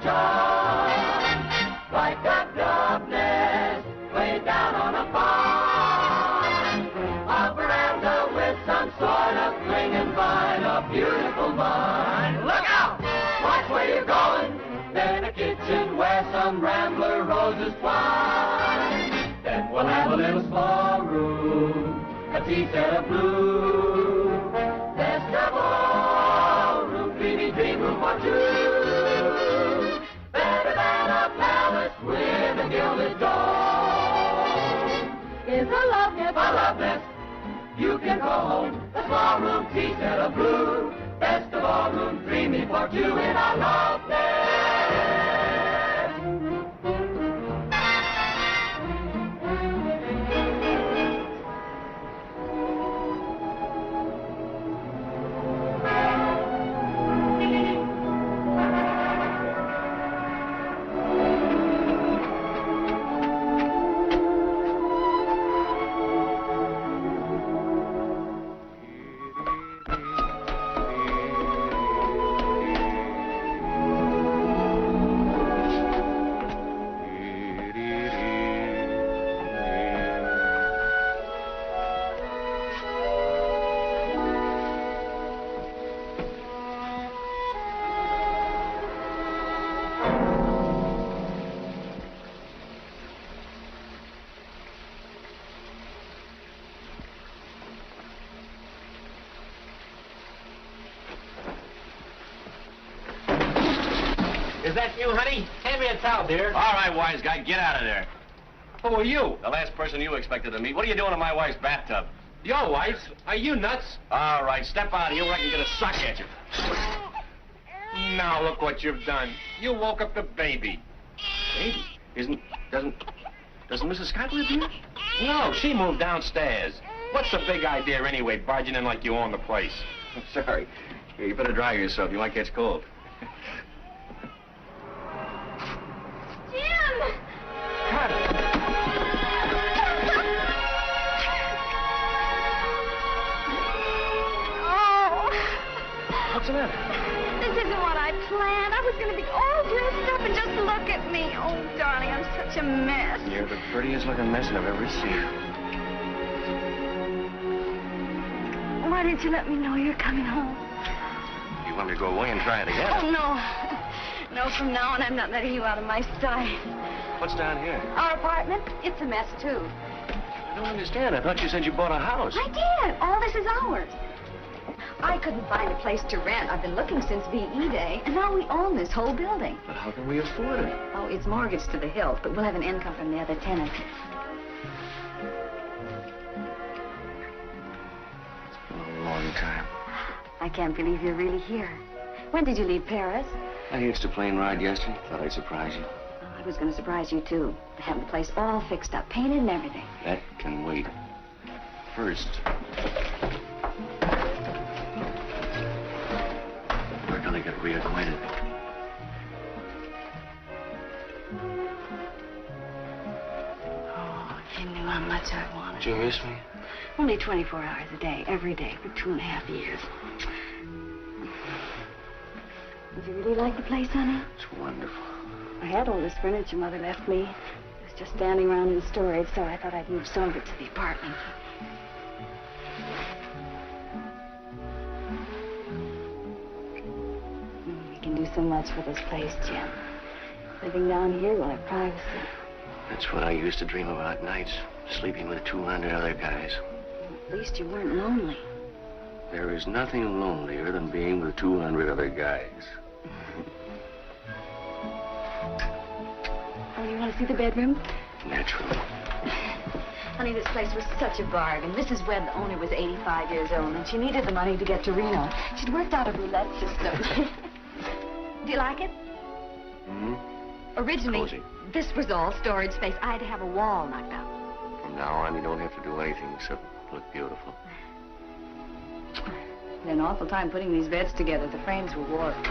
charm, like a dove nest way down on a farm. A veranda with some sort of clinging vine, a beautiful vine. Look out! Watch where you're going. Then a kitchen where some rambler roses twine. Then we'll have a little small room, a tea set of blue. Best of all, room, dreamy dream room for two. Better than a palace with a gilded dome. Is a love nest, you can go home. A small room, tea set of blue. Best of all, room, dreamy for two in a love nest. Is that you, honey? Hand me a towel, dear. All right, wise guy, get out of there. Who are you? The last person you expected to meet. What are you doing in my wife's bathtub? Your wife? Are you nuts? All right, step out of here where I can get a sock at you. Now look what you've done. You woke up the baby. Baby? Doesn't Mrs. Scott live here? No, she moved downstairs. What's the big idea anyway, barging in like you own the place? I'm sorry. Here, you better dry yourself. You might catch cold. Cut it. Oh. What's the matter? This isn't what I planned. I was going to be all dressed up and just look at me. Oh, darling, I'm such a mess. You're the prettiest looking mess I've ever seen. Why didn't you let me know you're coming home? You want me to go away and try it again? Oh, no. No, from now on, I'm not letting you out of my sight. What's down here? Our apartment, it's a mess, too. I don't understand. I thought you said you bought a house. I did. All this is ours. I couldn't find a place to rent. I've been looking since VE Day, and now we own this whole building. But how can we afford it? Oh, it's mortgaged to the hilt, but we'll have an income from the other tenants. It's been a long time. I can't believe you're really here. When did you leave Paris? I hitched a plane ride yesterday. Thought I'd surprise you. I was going to surprise you, too. To have the place all fixed up, painted and everything. That can wait. First, we're gonna get reacquainted. Oh, if you knew how much I wanted. Did you miss me? Only 24 hours a day, every day, for 2.5 years. Did you really like the place, honey? It's wonderful. I had all this furniture Mother left me. It was just standing around in storage, so I thought I'd move some of it to the apartment. We can do so much for this place, Jim. Living down here, we'll have privacy. That's what I used to dream about nights, sleeping with 200 other guys. At least you weren't lonely. There is nothing lonelier than being with 200 other guys. Oh, you want to see the bedroom? Naturally. Honey, this place was such a bargain. Mrs. Webb, the owner, was 85 years old, and she needed the money to get to Reno. She'd worked out a roulette system. Do you like it? Mm-hmm. Originally, Cozy. this was all storage space. I had to have a wall knocked out. From now on, you don't have to do anything except look beautiful. It's an awful time putting these beds together. The frames were warped.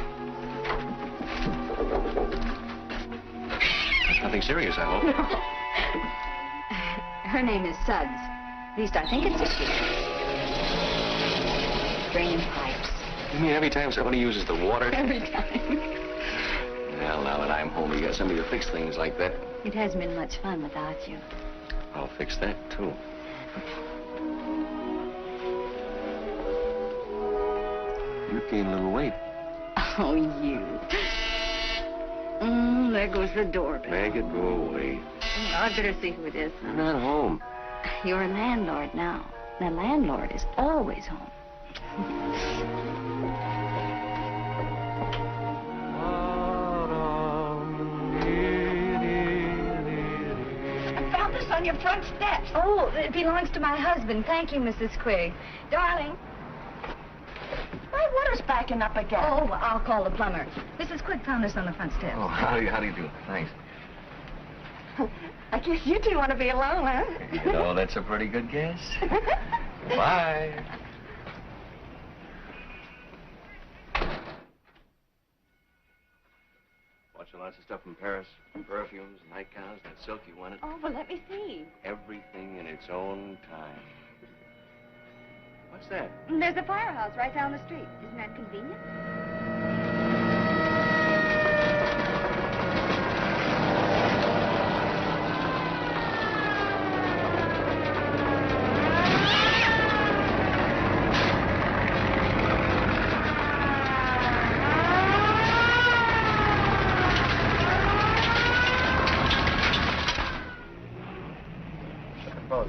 Nothing serious, I hope. No. Her name is Suds. At least I think it's a she. Drain pipes. You mean every time somebody uses the water? Every time. Well, now that I'm home, you got somebody to fix things like that. It hasn't been much fun without you. I'll fix that, too. You gained a little weight. Oh, you. There goes the doorbell. Make it go away. I'd better see who it is. You're not home. You're a landlord now. The landlord is always home. I found this on your front steps. Oh, it belongs to my husband. Thank you, Mrs. Quigg. Darling. My water's backing up again. Oh, I'll call the plumber. Mrs. Quigg found this on the front steps. Oh, how do you do? Thanks. I guess you two want to be alone, huh? You know, that's a pretty good guess. Bye. Watching lots of stuff from Paris. Perfumes, nightgowns, that silk you wanted. Oh, well, let me see. Everything in its own time. What's that? There's a firehouse right down the street. Isn't that convenient?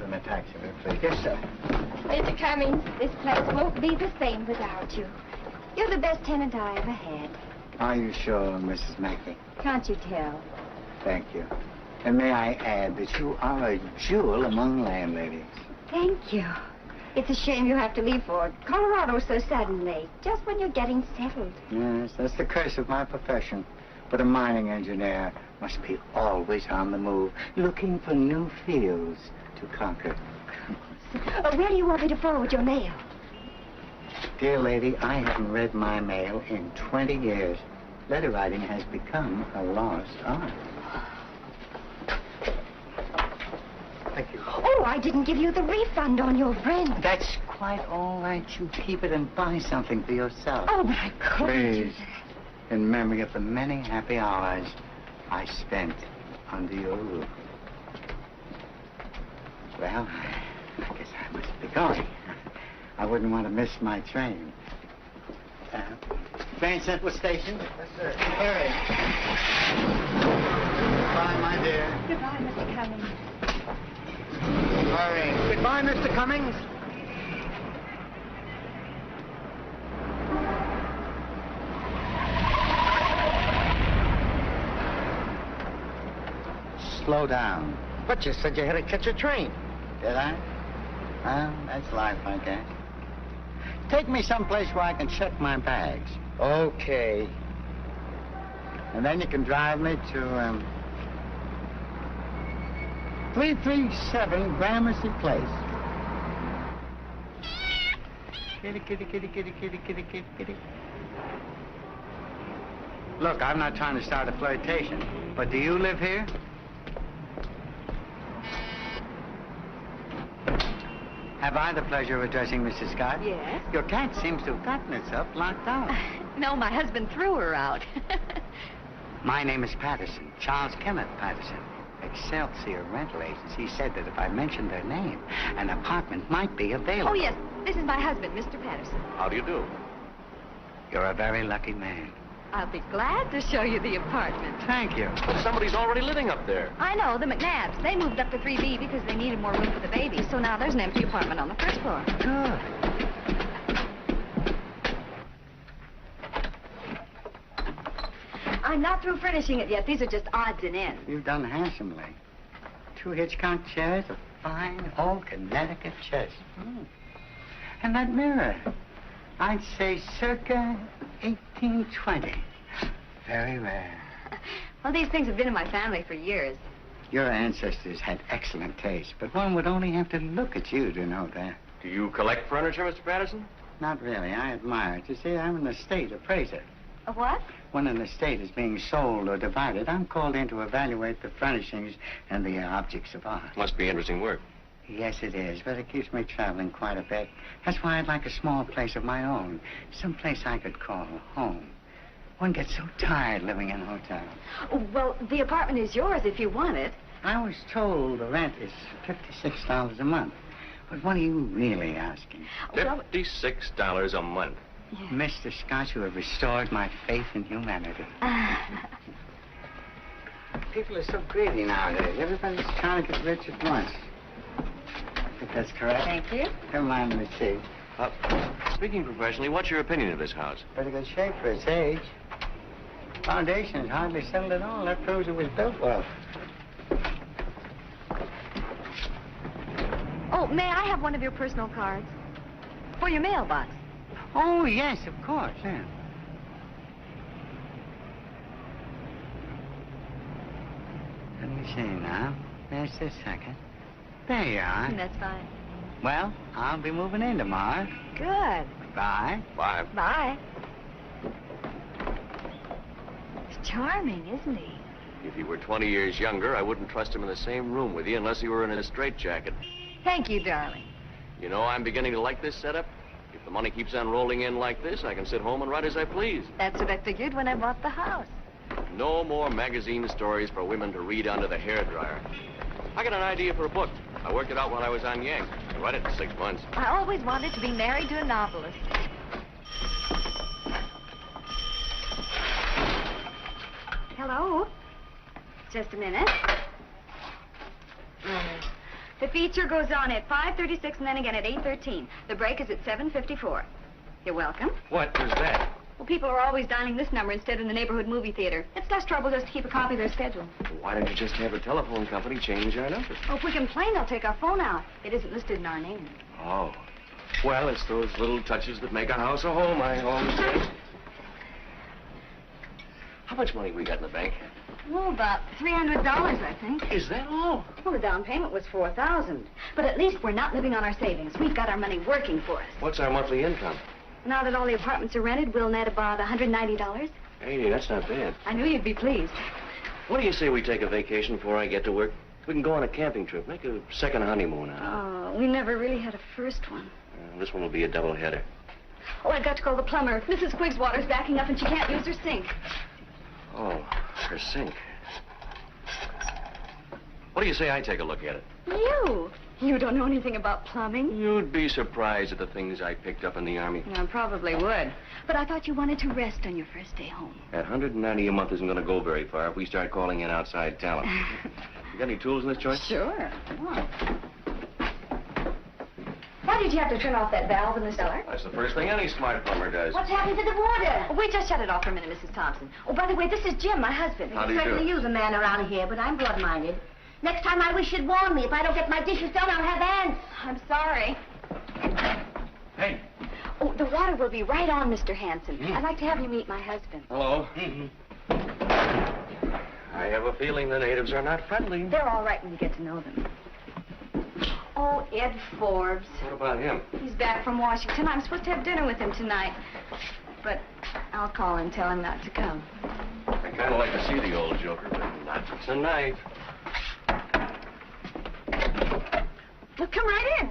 In a taxi, please. Yes, sir. Mr. Cummings, this place won't be the same without you. You're the best tenant I ever had. Are you sure, Mrs. Mackey? Can't you tell? Thank you. And may I add that you are a jewel among landladies. Thank you. It's a shame you have to leave for Colorado so suddenly, just when you're getting settled. Yes, that's the curse of my profession. But a mining engineer must be always on the move, looking for new fields to conquer. Where do you want me to forward your mail? Dear lady, I haven't read my mail in 20 years. Letter writing has become a lost art. Thank you. Oh, I didn't give you the refund on your rent. That's quite all right. You keep it and buy something for yourself. Oh, but I couldn't. Please, in memory of the many happy hours I spent under your roof. Well, I guess I must be going. I wouldn't want to miss my train. Grand Central Station? Yes, sir. Hurry. Goodbye, my dear. Goodbye, Mr. Cummings. Hurry. Goodbye, Mr. Cummings. Slow down. But you said you had to catch a train. Did I? Well, that's life, I guess. Take me someplace where I can check my bags. Okay. And then you can drive me to, 337 Gramercy Place. Kitty, kitty, kitty, kitty, kitty, kitty, kitty, kitty. Look, I'm not trying to start a flirtation, but do you live here? Have I the pleasure of addressing Mrs. Scott? Yes. Your cat seems to have gotten itself locked out. No, my husband threw her out. My name is Patterson, Charles Kenneth Patterson. Excelsior Rental Agency said that if I mentioned their name, an apartment might be available. Oh, yes. This is my husband, Mr. Patterson. How do you do? You're a very lucky man. I'll be glad to show you the apartment. Thank you. But somebody's already living up there. I know, the McNabs. They moved up to 3B because they needed more room for the baby. So now there's an empty apartment on the first floor. Good. I'm not through furnishing it yet. These are just odds and ends. You've done handsomely. 2 Hitchcock chairs, a fine old Connecticut chest. And that mirror, I'd say circa 1820. Very rare. Well, these things have been in my family for years. Your ancestors had excellent taste, but one would only have to look at you to know that. Do you collect furniture, Mr. Patterson? Not really. I admire it. You see, I'm an estate appraiser. A what? When an estate is being sold or divided, I'm called in to evaluate the furnishings and the objects of art. Must be interesting work. Yes, it is, but it keeps me traveling quite a bit. That's why I'd like a small place of my own. Some place I could call home. One gets so tired living in hotels. Oh, well, the apartment is yours if you want it. I was told the rent is $56 a month. But what are you really asking? Well, $56 a month. yeah. Mr. Scott, you have restored my faith in humanity. People are so greedy nowadays. Everybody's trying to get rich at once. I think that's correct. Thank you. Come on, the receipt. Speaking professionally, what's your opinion of this house? Pretty good shape for its age. Foundation is hardly settled at all. That proves it was built well. Oh, may I have one of your personal cards? For your mailbox. Oh, yes, of course, yeah. Let me see now. Just a second. There you are. That's fine. Well, I'll be moving in tomorrow. Good. Bye. Bye. Bye. He's charming, isn't he? If he were 20 years younger, I wouldn't trust him in the same room with you unless he were in a straitjacket. Thank you, darling. You know, I'm beginning to like this setup. If the money keeps on rolling in like this, I can sit home and write as I please. That's what I figured when I bought the house. No more magazine stories for women to read under the hairdryer. I got an idea for a book. I worked it out while I was on Yank. I read it in 6 months. I always wanted to be married to a novelist. Hello? Just a minute. The feature goes on at 5:36 and then again at 8:13. The break is at 7:54. You're welcome. What is that? Well, people are always dialing this number instead of the neighborhood movie theater. It's less trouble just to keep a copy of their schedule. Why don't you just have a telephone company change our number? Oh, if we complain, they'll take our phone out. It isn't listed in our name. Oh. Well, it's those little touches that make a house a home, I always say. How much money we got in the bank? Oh, about $300, I think. Is that all? Well, the down payment was $4,000. But at least we're not living on our savings. We've got our money working for us. What's our monthly income? Now that all the apartments are rented, we'll net about $190. Hey, that's not bad. I knew you'd be pleased. What do you say we take a vacation before I get to work? We can go on a camping trip. Make a second honeymoon out of it. Oh, we never really had a first one. This one will be a double-header. Oh, I've got to call the plumber. Mrs. Quigg's water's backing up and she can't use her sink. Oh, her sink. What do you say I take a look at it? You don't know anything about plumbing? You'd be surprised at the things I picked up in the Army. I probably would. But I thought you wanted to rest on your first day home. That $190 a month isn't going to go very far if we start calling in outside talent. You got any tools in this joint? Sure. Come on. Why did you have to turn off that valve in the cellar? That's the first thing any smart plumber does. What's happened to the water? Oh, we just shut it off for a minute, Mrs. Thompson. Oh, by the way, this is Jim, my husband. How do you Certainly do? use a man around here, but I'm broad-minded. Next time I wish you'd warn me. If I don't get my dishes done, I'll have ants. I'm sorry. Hey. Oh, the water will be right on, Mr. Hanson. I'd like to have you meet my husband. Hello. I have a feeling the natives are not friendly. They're all right when you get to know them. Oh, Ed Forbes. What about him? He's back from Washington. I'm supposed to have dinner with him tonight. But I'll call and tell him not to come. I kind of like to see the old joker, but not tonight. Well, come right in.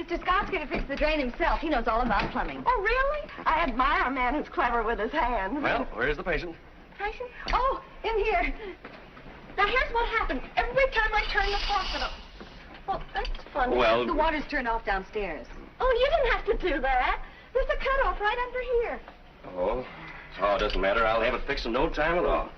Mr. Scott's going to fix the drain himself. He knows all about plumbing. Oh, really? I admire a man who's clever with his hands. Well, where's the patient? Patient? Oh, in here. Now, here's what happened. Every time I turn the faucet up. Well, that's funny. Well, The water's turned off downstairs. Oh, you didn't have to do that. There's a cutoff right under here. Oh, it doesn't matter. I'll have it fixed in no time at all.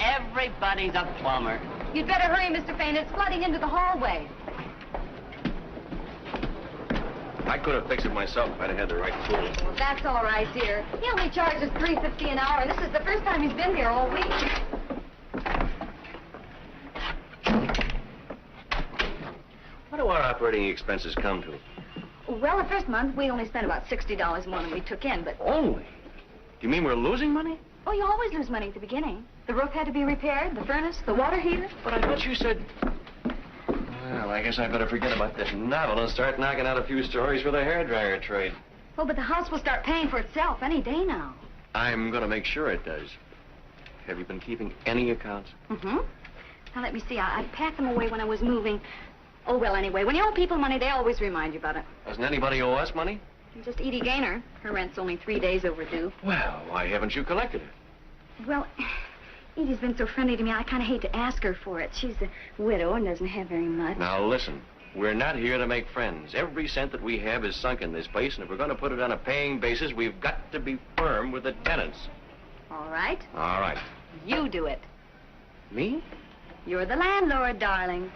Everybody's a plumber. You'd better hurry, Mr. Fain. It's flooding into the hallway. I could have fixed it myself if I'd have had the right tools. Well, that's all right, dear. He only charges $3.50 an hour. This is the first time he's been here all week. What do do our operating expenses come to? Well, the first month, we only spent about $60 more than we took in, but... Only? Do you mean we're losing money? Oh, you always lose money at the beginning. The roof had to be repaired, the furnace, the water heater. But I thought you said... Well, I guess I better forget about this novel and start knocking out a few stories for the hairdryer trade. Oh, but the house will start paying for itself any day now. I'm going to make sure it does. Have you been keeping any accounts? Mm-hmm. Now, let me see. I packed them away when I was moving. Oh, well, anyway, when you owe people money, they always remind you about it. Doesn't anybody owe us money? Just Edie Gaynor. Her rent's only 3 days overdue. Well, why haven't you collected it? Well, Edie's been so friendly to me, I kind of hate to ask her for it. She's a widow and doesn't have very much. Now, listen. We're not here to make friends. Every cent that we have is sunk in this place, and if we're going to put it on a paying basis, we've got to be firm with the tenants. All right. All right. You do it. Me? You're the landlord, darling.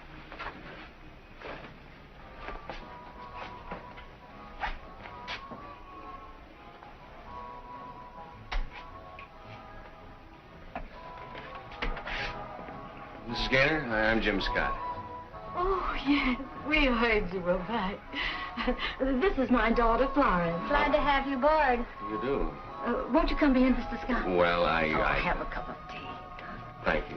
Mrs. Gaynor, I'm Jim Scott. Oh, yes, we heard you were back. This is my daughter, Florence. Glad to have you aboard. You do? Won't you come in, Mr. Scott? Well, I Have a cup of tea. Thank you.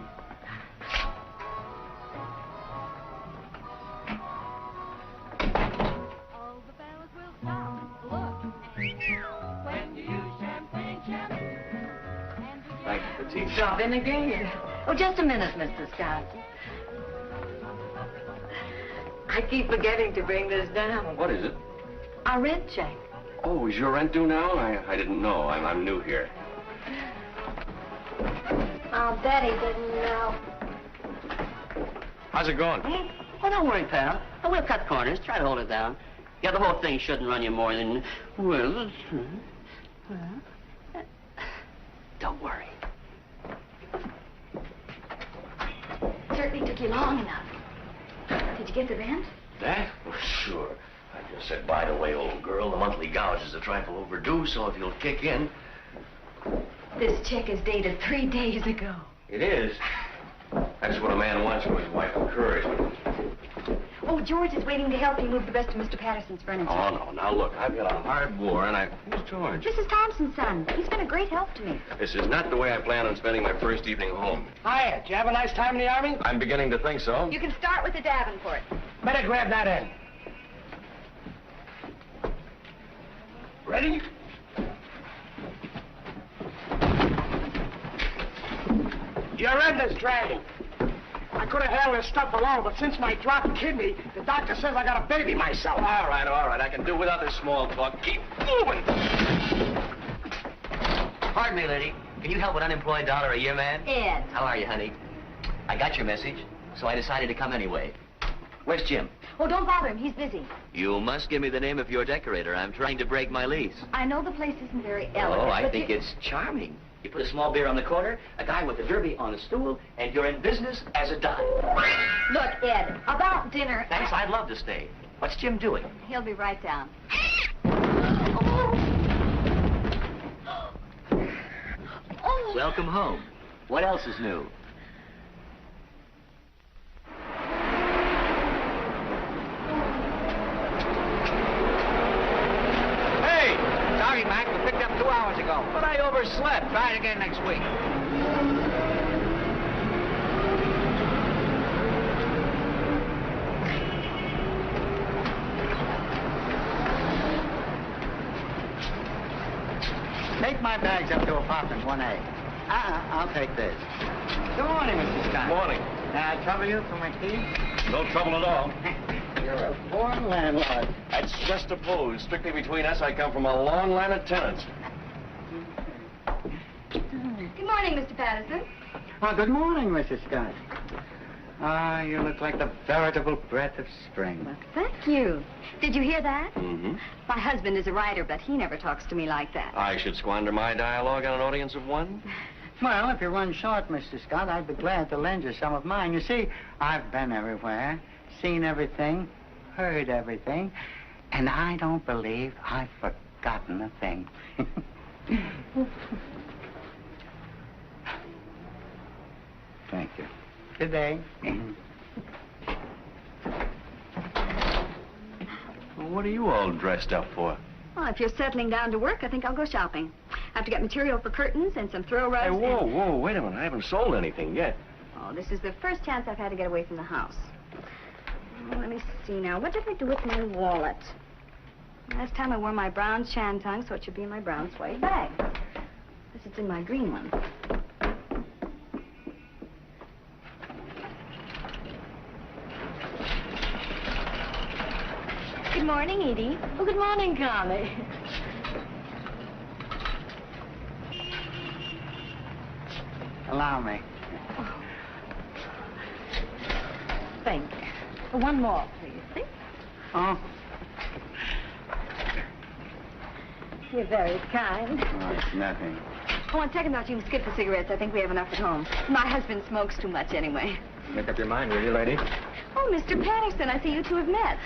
All the bells will stop. Look. When you use champagne. Thank you for tea. Drop in again. Oh, just a minute, Mr. Scott. I keep forgetting to bring this down. What is it? Our rent check. Oh, is your rent due now? I didn't know. I'm new here. I'll bet he didn't know. How's it going? Oh, don't worry, pal. Oh, we'll cut corners. Try to hold it down. Yeah, the whole thing shouldn't run you more than... Well... Don't worry. Certainly took you long enough. Did you get the rent? That? Well, sure. I just said, by the way, old girl, the monthly gouge is a trifle overdue, so if you'll kick in... This check is dated 3 days ago. It is? That's what a man wants from his wife, encouragement. Oh, George is waiting to help you move the rest of Mr. Patterson's furniture. Oh, no. Now, look, I've got a hard war, and Who's George? Mrs. Thompson's son. He's been a great help to me. This is not the way I plan on spending my first evening home. Hiya. Did you have a nice time in the Army? I'm beginning to think so. You can start with the Davenport. Better grab that end. Ready? Your end is dragging. I could have handled this stuff alone, but since my dropped kidney, the doctor says I got a baby myself. All right. I can do without this small talk. Keep moving. Pardon me, lady. Can you help an unemployed $1 a year man? Ed. How are you, honey? I got your message, so I decided to come anyway. Where's Jim? Oh, don't bother him. He's busy. You must give me the name of your decorator. I'm trying to break my lease. I know the place isn't very elegant. Oh, I but think it's charming. You put a small beer on the corner, a guy with a derby on a stool, and you're in business as a dime. Look, Ed, about dinner... Thanks, I'd love to stay. What's Jim doing? He'll be right down. Welcome home. What else is new? Hey! Sorry, Mac. We picked up 2 hours ago. But I overslept. Try it again next week. Take my bags up to apartment 1A. I'll take this. Good morning, Mr. Scott. Morning. May I trouble you for my tea? No trouble at all. You're a born landlord. That's just a pose. Strictly between us, I come from a long line of tenants. Good morning, Mr. Patterson. Oh, good morning, Mrs. Scott. Ah, you look like the veritable breath of spring. Well, thank you. Did you hear that? Mm-hmm. My husband is a writer, but he never talks to me like that. I should squander my dialogue on an audience of one? Well, if you run short, Mr. Scott, I'd be glad to lend you some of mine. You see, I've been everywhere, seen everything, heard everything, and I don't believe I've forgotten a thing. Thank you. Good day. Well, what are you all dressed up for? Well, if you're settling down to work, I think I'll go shopping. I have to get material for curtains and some throw rugs. Hey, whoa, wait a minute. I haven't sold anything yet. Oh, this is the first chance I've had to get away from the house. Oh, let me see now. What did I do with my wallet? Last time I wore my brown shantung, so it should be in my brown suede bag. This is in my green one. Good morning, Edie. Oh, good morning, Connie. Allow me. Thank you. One more, please. Oh, You're very kind. oh, it's nothing. Oh, on second thought, you can skip the cigarettes. I think we have enough at home. My husband smokes too much anyway. Make up your mind, will you, lady? Oh, Mr. Patterson, I see you two have met.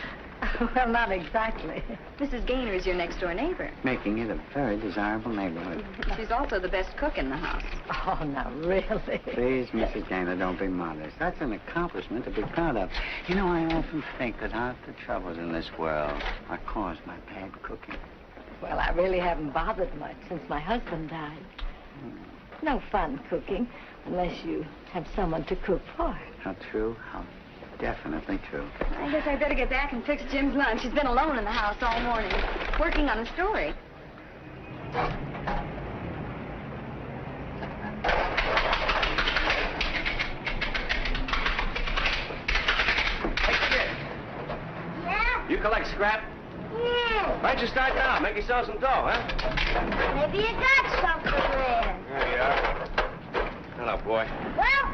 Well, not exactly. Mrs. Gaynor is your next-door neighbor. Making it a very desirable neighborhood. She's also the best cook in the house. Oh, now, really? Please, Mrs. Gaynor, don't be modest. That's an accomplishment to be proud of. You know, I often think that half the troubles in this world are caused by bad cooking. Well, I really haven't bothered much since my husband died. No fun cooking unless you have someone to cook for. How true, how definitely true. I guess I better get back and fix Jim's lunch. He's been alone in the house all morning, working on a story. Yeah? You collect scrap? Yeah. Why don't you start now? Make yourself some dough, huh? Maybe you got something there. There you are. Hello, boy. Well,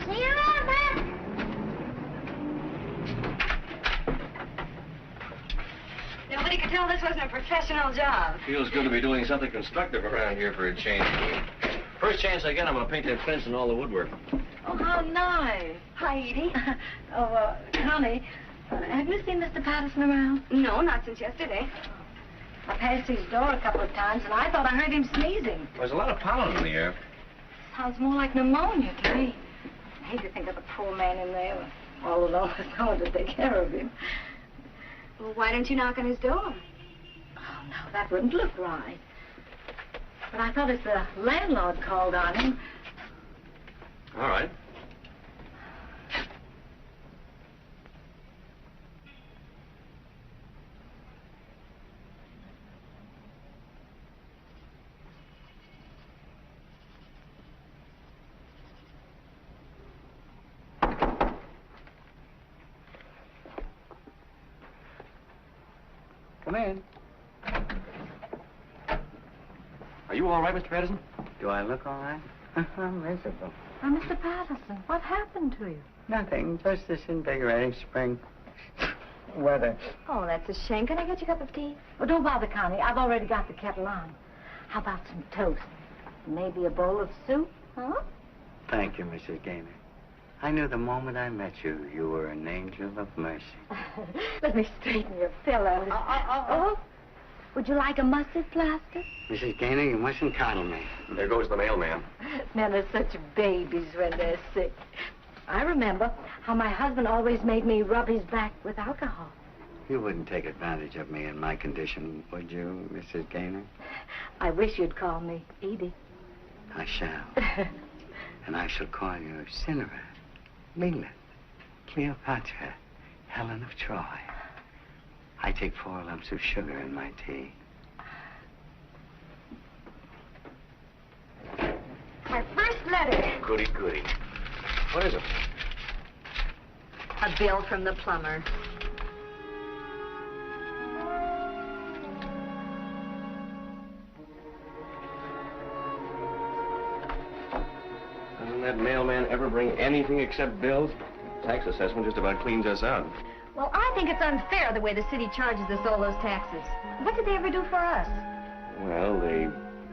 see you around, man. Nobody could tell this wasn't a professional job. Feels good to be doing something constructive around here for a change. First chance I get, I'm going to paint that fence and all the woodwork. Oh, how nice. Hi, Edie. Connie, have you seen Mr. Patterson around? No, not since yesterday. I passed his door a couple of times, and I thought I heard him sneezing. There's a lot of pollen in the air. Sounds more like pneumonia to me. I hate to think of the poor man in there, all alone with no one to take care of him. Well, why don't you knock on his door? Oh, no, that wouldn't look right. But I thought if the landlord called on him... All right. Come in. Are you all right, Mr. Patterson? Do I look all right? I'm miserable. Now, Mr. Patterson, what happened to you? Nothing, just this invigorating spring weather. Oh, that's a shame. Can I get you a cup of tea? Well, don't bother, Connie. I've already got the kettle on. How about some toast? Maybe a bowl of soup, huh? Thank you, Mrs. Gaynor. I knew the moment I met you, you were an angel of mercy. Let me straighten your pillows. Oh, would you like a mustard plaster? Mrs. Gaynor, you mustn't coddle me. There goes the mailman. Men are such babies when they're sick. I remember how my husband always made me rub his back with alcohol. You wouldn't take advantage of me in my condition, would you, Mrs. Gaynor? I wish you'd call me Edie. I shall. And I shall call you Cinderella, Lilith, Cleopatra, Helen of Troy. I take 4 lumps of sugar in my tea. My first letter. Goody, goody. What is it? A bill from the plumber. Doesn't that mailman ever bring anything except bills? Tax assessment just about cleans us out. Well, I think it's unfair the way the city charges us all those taxes. What did they ever do for us? Well, they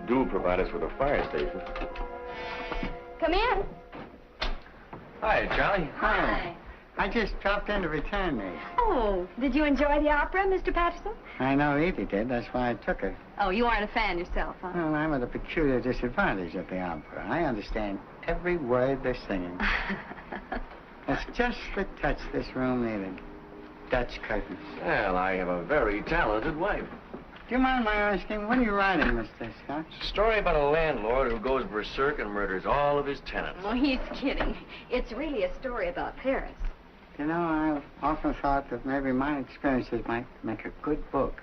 do provide us with a fire station. Come in. Hi, Charlie. Hi. I just dropped in to return these. Oh, did you enjoy the opera, Mr. Patterson? I know Edie did. That's why I took her. Oh, you aren't a fan yourself, huh? Well, I'm at a peculiar disadvantage at the opera. I understand every word they're singing. That's just the touch this room needed. Dutch curtains. Well, I have a very talented wife. Do you mind my asking, what are you writing, Mr. Scott? It's a story about a landlord who goes berserk and murders all of his tenants. Oh, he's kidding. It's really a story about Paris. You know, I've often thought that maybe my experiences might make a good book.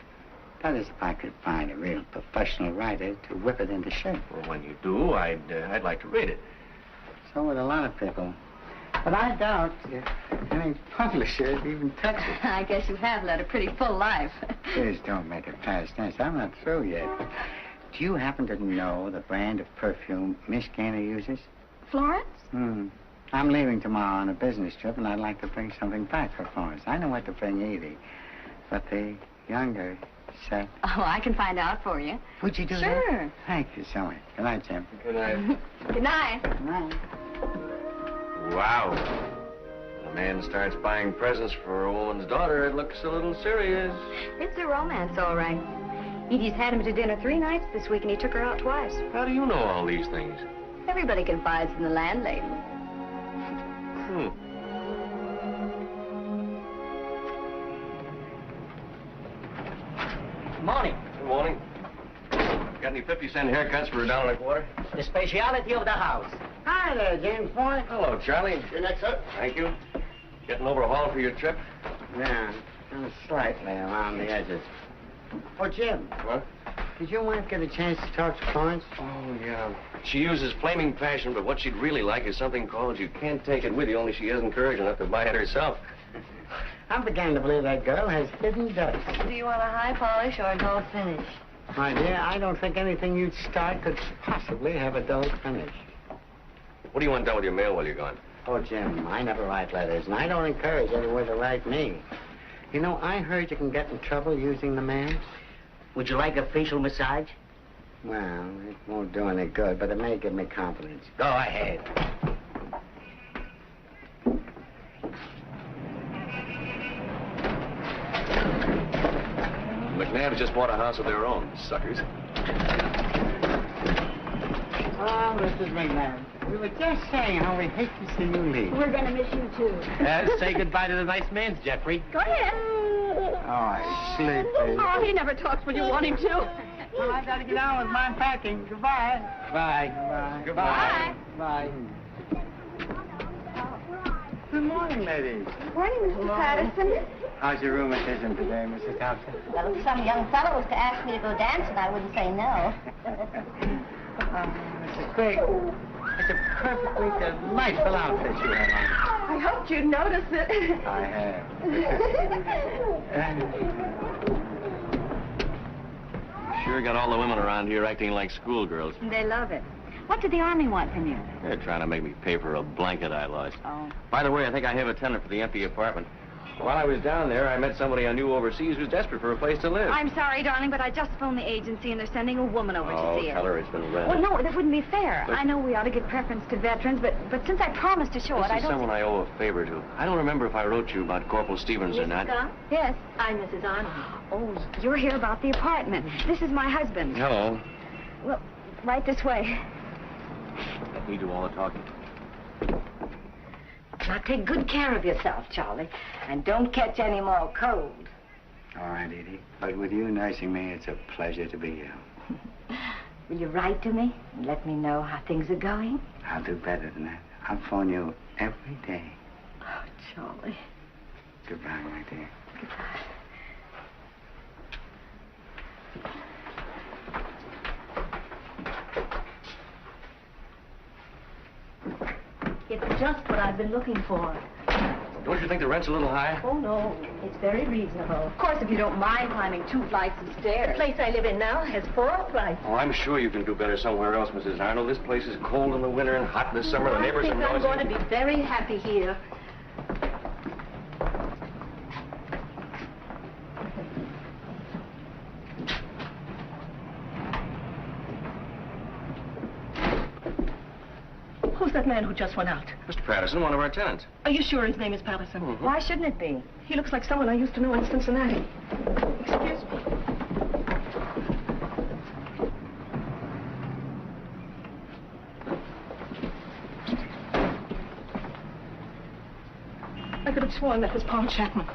That is, if I could find a real professional writer to whip it into shape. Well, when you do, I'd like to read it. So would a lot of people. But I doubt if any publisher even touch it. I guess you have led a pretty full life. Please don't make it past tense. I'm not through yet. Do you happen to know the brand of perfume Miss Gaynor uses? Florence? I'm leaving tomorrow on a business trip, and I'd like to bring something back for Florence. I know what to bring Edie, but the younger set. Oh, I can find out for you. Would you do that? Sure. Thank you so much. Good night, Jim. Good night. Good night. Good night. Wow. When a man starts buying presents for a woman's daughter, it looks a little serious. It's a romance, all right. Edie's had him to dinner 3 nights this week, and he took her out twice. How do you know all these things? Everybody confides in the landlady. Morning. Good morning. Got any 50-cent haircuts for $1.25? The speciality of the house. Hi there, James Boy. Hello, Charlie. Your next, sir. Thank you. Getting overhauled for your trip? Yeah, kind of slightly around the edges. Oh, Jim. What? Did your wife get a chance to talk to Florence? Oh, yeah. She uses flaming passion, but what she'd really like is something called You Can't Take It With You, only she hasn't courage enough to buy it herself. I'm beginning to believe that girl has hidden dust. Do you want a high polish or a dull finish? My dear, I don't think anything you'd start could possibly have a dull finish. What do you want done with your mail while you're gone? Oh, Jim, I never write letters, and I don't encourage anyone to write me. You know, I heard you can get in trouble using the mail. Would you like a facial massage? Well, it won't do any good, but it may give me confidence. Go ahead. McNabb's just bought a house of their own, suckers. Oh, Mrs. McNabb, we were just saying how we hate to see you leave. We're going to miss you, too. Say goodbye to the nice man's, Jeffrey. Go ahead. Oh, sleepy. Oh, he never talks when you want him to. Well, I've got to get on with my packing. Goodbye. Bye. Goodbye. Goodbye. Bye. Good morning, ladies. Good morning, Mr. Patterson. How's your rheumatism today, Mrs. Thompson? Well, if some young fellow was to ask me to go dancing, I wouldn't say no. Mrs. Craig, it's a perfectly delightful outfit you have on. I hoped you'd notice it. I have. Sure got all the women around here acting like schoolgirls. They love it. What did the Army want from you? They're trying to make me pay for a blanket I lost. Oh. By the way, I think I have a tenant for the empty apartment. While I was down there, I met somebody I knew overseas who's desperate for a place to live. I'm sorry, darling, but I just phoned the agency, and they're sending a woman over to see her. Tell her it's been Well, rented. no, that wouldn't be fair. But- I know we ought to give preference to veterans, but since I promised to show This it, I is don't... someone I owe a favor to. I don't remember if I wrote you about Corporal Stevens or not. Scott? Yes. I'm Mrs. Arnold. Oh, you're here about the apartment. This is my husband. Hello. Well, right this way. Let me do all the talking. Now, take good care of yourself, Charlie, and don't catch any more cold. All right, Edie. But with you nursing me, it's a pleasure to be here. Will you write to me and let me know how things are going? I'll do better than that. I'll phone you every day. Oh, Charlie. Goodbye, my dear. Goodbye. It's just what I've been looking for. Don't you think the rent's a little high? Oh, no. It's very reasonable. Of course, if you don't mind climbing 2 flights of stairs. The place I live in now has 4 flights. Oh, I'm sure you can do better somewhere else, Mrs. Arnold. This place is cold in the winter and hot in the summer. The neighbors are I think I'm noisy. going to be very happy here. Who's that man who just went out? Mr. Patterson, one of our tenants. Are you sure his name is Patterson? Mm-hmm. Why shouldn't it be? He looks like someone I used to know in Cincinnati. Excuse me. I could have sworn that was Paul Chapman.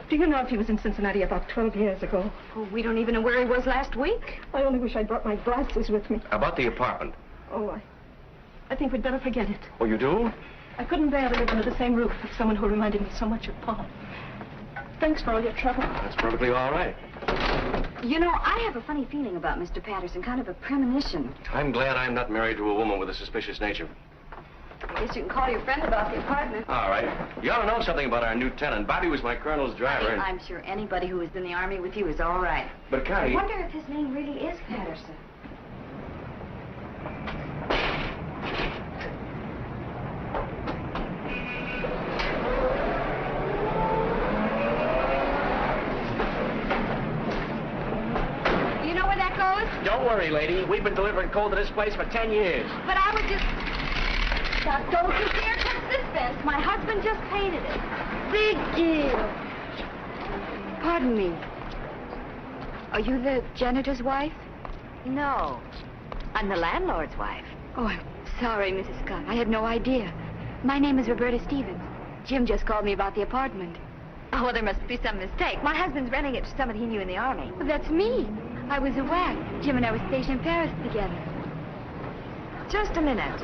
Do you know if he was in Cincinnati about 12 years ago? Oh, we don't even know where he was last week. I only wish I'd brought my glasses with me. About the apartment. Oh, I think we'd better forget it. Oh, you do? I couldn't bear to live under the same roof with someone who reminded me so much of Pa. Thanks for all your trouble. That's perfectly all right. You know, I have a funny feeling about Mr. Patterson, kind of a premonition. I'm glad I'm not married to a woman with a suspicious nature. I guess you can call your friend about the apartment. All right. You ought to know something about our new tenant. Bobby was my colonel's driver. I'm sure anybody who was in the Army with you is all right. But, Connie... I wonder if his name really is Patterson. You know where that goes? Don't worry, lady. We've been delivering coal to this place for 10 years. But I would just... Now, don't you dare touch this fence. My husband just painted it. Big deal. Pardon me. Are you the janitor's wife? No. I'm the landlord's wife. Oh, I'm sorry, Mrs. Scott. I had no idea. My name is Roberta Stevens. Jim just called me about the apartment. Oh, well, there must be some mistake. My husband's renting it to somebody he knew in the Army. Well, that's me. I was away. Jim and I were stationed in Paris together. Just a minute.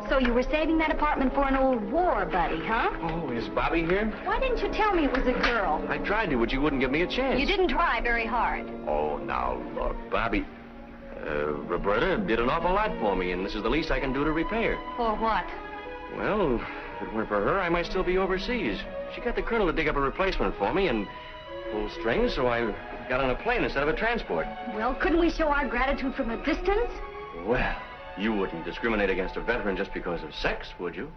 So you were saving that apartment for an old war buddy, huh? Oh, is Bobby here? Why didn't you tell me it was a girl? I tried to, but you wouldn't give me a chance. You didn't try very hard. Oh, now, look, Bobby... Roberta did an awful lot for me, and this is the least I can do to repay her. For what? Well, if it weren't for her, I might still be overseas. She got the colonel to dig up a replacement for me and pull strings, so I got on a plane instead of a transport. Well, couldn't we show our gratitude from a distance? Well, you wouldn't discriminate against a veteran just because of sex, would you?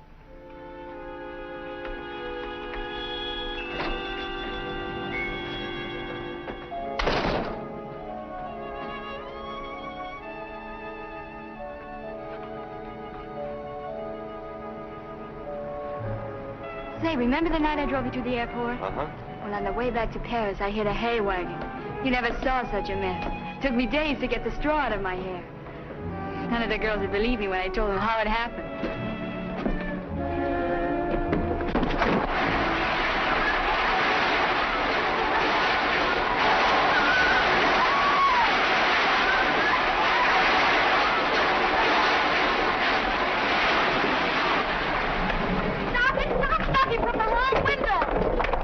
Say, remember the night I drove you to the airport? Uh-huh. Well, on the way back to Paris, I hit a hay wagon. You never saw such a mess. Took me days to get the straw out of my hair. None of the girls would believe me when I told them how it happened.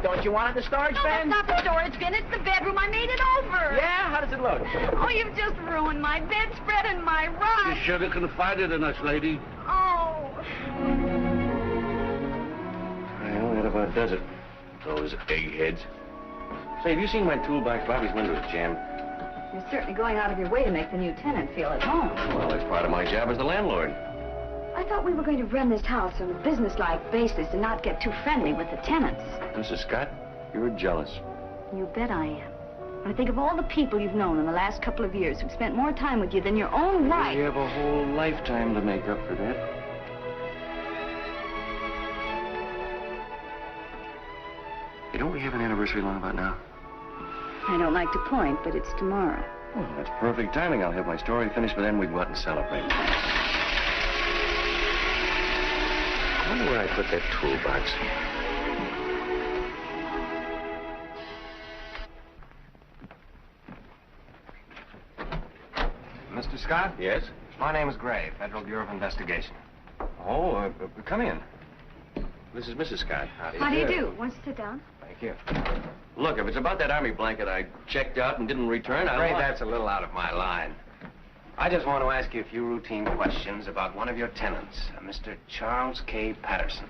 Don't you want it in the storage No, bin? that's not the storage bin. It's the bedroom. I made it over. Yeah? How does it look? Oh, you've just ruined my bedspread and my rug. You should have confided in us, lady. Oh. Well, that about does it. Those eggheads. Say, have you seen my toolbox? Bobby's window's jammed. You're certainly going out of your way to make the new tenant feel at home. Well, that's part of my job as the landlord. I thought we were going to run this house on a business-like basis and not get too friendly with the tenants. Mrs. Scott, you're jealous. You bet I am. When I think of all the people you've known in the last couple of years who've spent more time with you than your own wife. You have a whole lifetime to make up for that. Hey, don't we have an anniversary long about now? I don't like to point, but it's tomorrow. Well, that's perfect timing. I'll have my story finished, but then we go out and celebrate. I wonder where I put that toolbox. Mr. Scott? Yes? My name is Gray, Federal Bureau of Investigation. Oh, come in. This is Mrs. Scott. How do you do? Want to sit down? Thank you. Look, if it's about that army blanket I checked out and didn't return, I'm afraid that's a little out of my line. I just want to ask you a few routine questions about one of your tenants, Mr. Charles K. Patterson.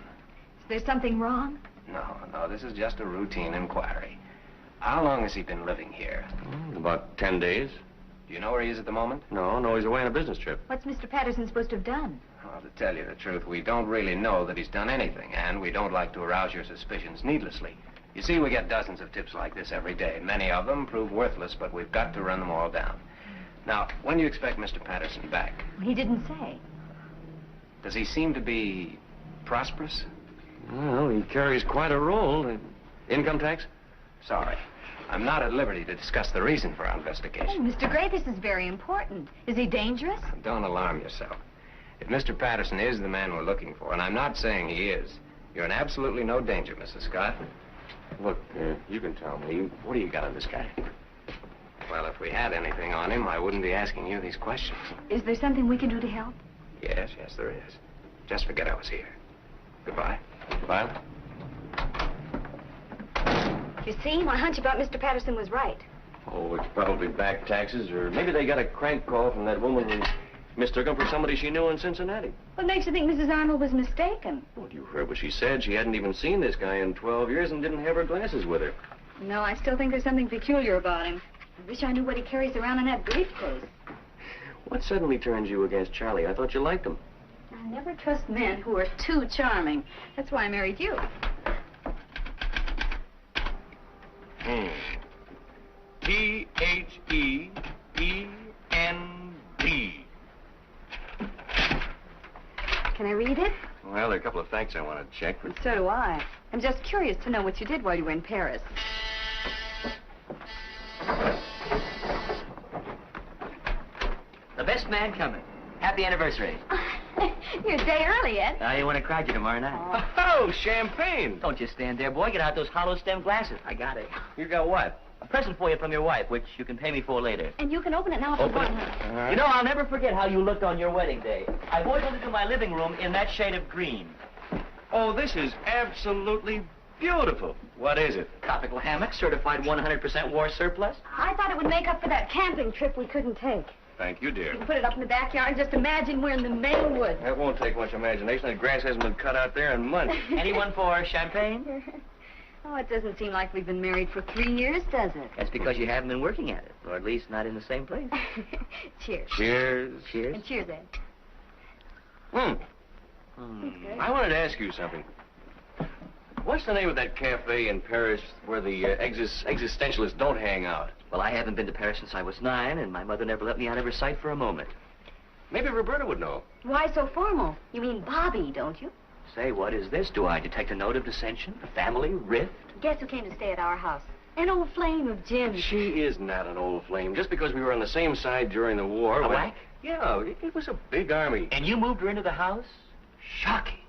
Is there something wrong? No, this is just a routine inquiry. How long has he been living here? About 10 days. Do you know where he is at the moment? No, he's away on a business trip. What's Mr. Patterson supposed to have done? Well, to tell you the truth, we don't really know that he's done anything, and we don't like to arouse your suspicions needlessly. You see, we get dozens of tips like this every day. Many of them prove worthless, but we've got to run them all down. Now, when do you expect Mr. Patterson back? He didn't say. Does he seem to be prosperous? Well, he carries quite a roll. Income tax? Sorry. I'm not at liberty to discuss the reason for our Oh, investigation. Mr. Gray, this is very important. Is he dangerous? Don't alarm yourself. If Mr. Patterson is the man we're looking for, and I'm not saying he is, you're in absolutely no danger, Mrs. Scott. Look, you can tell me. What do you got on this guy? Well, if we had anything on him, I wouldn't be asking you these questions. Is there something we can do to help? Yes, there is. Just forget I was here. Goodbye. Violet? You see, my hunch about Mr. Patterson was right. Oh, it's probably back taxes, or maybe they got a crank call from that woman who mistook him for somebody she knew in Cincinnati. What makes you think Mrs. Arnold was mistaken? Well, you heard what she said. She hadn't even seen this guy in 12 years and didn't have her glasses with her. No, I still think there's something peculiar about him. I wish I knew what he carries around in that briefcase. What suddenly turns you against Charlie? I thought you liked him. I never trust men who are too charming. That's why I married you. T-H-E-E-N-D. Can I read it? Well, there are a couple of facts I want to check. So do I. I'm just curious to know what you did while you were in Paris. The best man coming. Happy anniversary. You're a day early, Ed. Now you want to cry you tomorrow night. Oh, champagne! Don't just stand there, boy. Get out those hollow stem glasses. I got it. You got what? A present for you from your wife, which you can pay me for later. And you can open it now if you Open want. it. You know, I'll never forget how you looked on your wedding day. I wore it into my living room in that shade of green. Oh, this is absolutely beautiful. What is it? Tropical hammock, certified 100% war surplus. I thought it would make up for that camping trip we couldn't take. Thank you, dear. You can put it up in the backyard and just imagine we're in the Maine woods. That won't take much imagination. That grass hasn't been cut out there in months. Anyone for champagne? Oh, it doesn't seem like we've been married for 3 years, does it? That's because you haven't been working at it, or at least not in the same place. Cheers. Cheers. Cheers. And cheers, Ed. I wanted to ask you something. What's the name of that cafe in Paris where the existentialists don't hang out? Well, I haven't been to Paris since I was 9, and my mother never let me out of her sight for a moment. Maybe Roberta would know. Why so formal? You mean Bobby, don't you? Say, what is this? Do I detect a note of dissension? A family rift? Guess who came to stay at our house? An old flame of Jim's. She is not an old flame. Just because we were on the same side during the war. A whack? Yeah, it was a big army. And you moved her into the house? Shocking.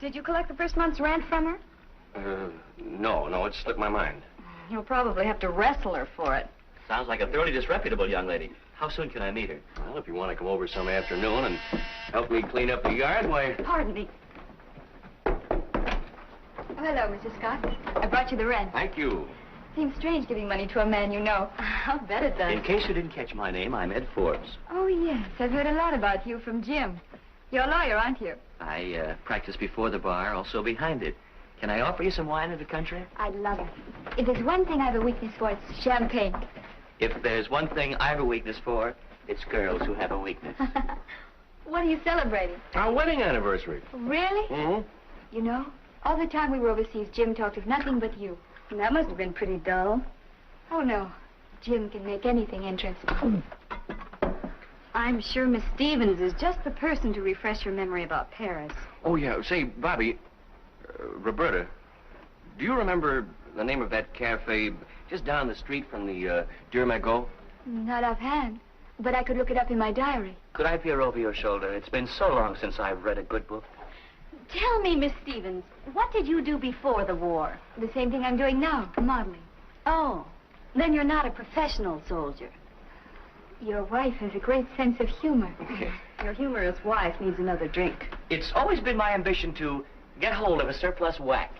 Did you collect the first month's rent from her? No, it slipped my mind. You'll probably have to wrestle her for it. Sounds like a thoroughly disreputable young lady. How soon can I meet her? Well, if you want to come over some afternoon and help me clean up the yard, why... Pardon me. Oh, hello, Mrs. Scott. I brought you the rent. Thank you. Seems strange giving money to a man you know. I'll bet it does. In case you didn't catch my name, I'm Ed Forbes. Oh, yes. I've heard a lot about you from Jim. You're a lawyer, aren't you? I practice before the bar, also behind it. Can I offer you some wine of the country? I'd love it. If there's one thing I have a weakness for, it's champagne. If there's one thing I have a weakness for, it's girls who have a weakness. What are you celebrating? Our wedding anniversary. Really? Mm-hmm. You know, all the time we were overseas, Jim talked of nothing but you. And that must have been pretty dull. Oh, no. Jim can make anything interesting. I'm sure Miss Stevens is just the person to refresh your memory about Paris. Oh, yeah. Say, Bobby, Roberta, do you remember the name of that cafe just down the street from the Dieu Magot? Not offhand, but I could look it up in my diary. Could I peer over your shoulder? It's been so long since I've read a good book. Tell me, Miss Stevens, what did you do before the war? The same thing I'm doing now, modeling. Oh, then you're not a professional soldier. Your wife has a great sense of humor. Your humorous wife needs another drink. It's always been my ambition to get hold of a surplus whack.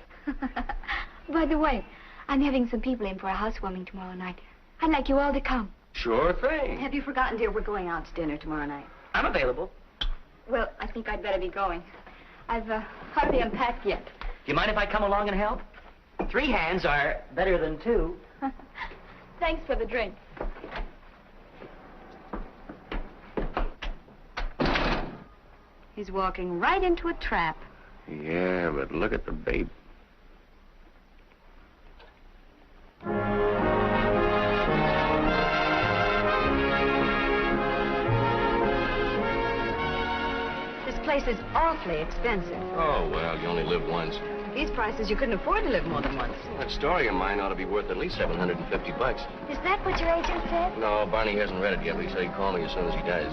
By the way, I'm having some people in for a housewarming tomorrow night. I'd like you all to come. Sure thing. Have you forgotten, dear, we're going out to dinner tomorrow night? I'm available. Well, I think I'd better be going. I've hardly unpacked yet. Do you mind if I come along and help? 3 hands are better than 2. Thanks for the drink. He's walking right into a trap. Yeah, but look at the babe. This place is awfully expensive. Oh, well, you only live once. These prices, you couldn't afford to live more than once. That story of mine ought to be worth at least $750. Is that what your agent said? No, Barney hasn't read it yet, but he said he'd call me as soon as he does.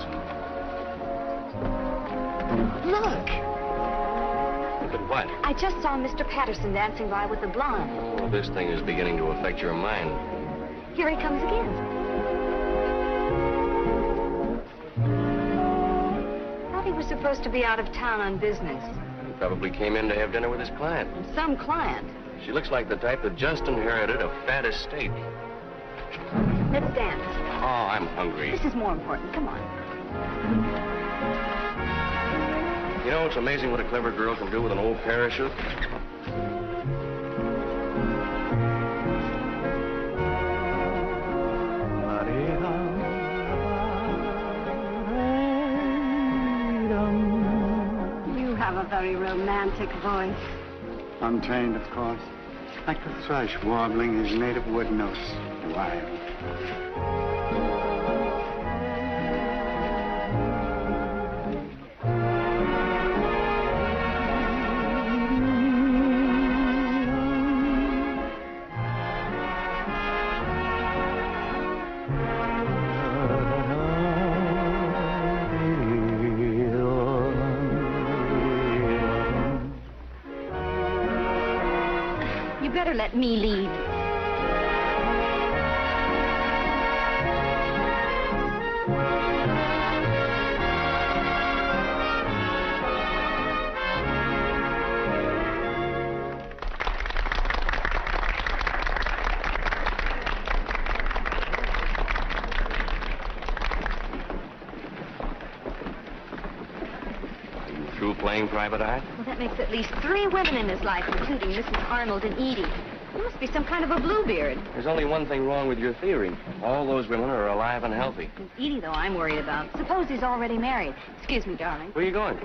Look. Look at what? I just saw Mr. Patterson dancing by with the blonde. Oh, this thing is beginning to affect your mind. Here he comes again. Thought he was supposed to be out of town on business. He probably came in to have dinner with his client. Some client. She looks like the type that just inherited a fat estate. Let's dance. Oh, I'm hungry. This is more important. Come on. You know, it's amazing what a clever girl can do with an old parachute. You have a very romantic voice. Untrained, of course. Like the thrush warbling his native wood notes. Wild. Let me lead. Are you through playing private eye? Well, that makes at least 3 women in his life, including Mrs. Arnold and Edie. You must be some kind of a bluebeard. There's only one thing wrong with your theory. All those women are alive and healthy. It's Edie, though, I'm worried about. Suppose he's already married. Excuse me, darling. Where are you going?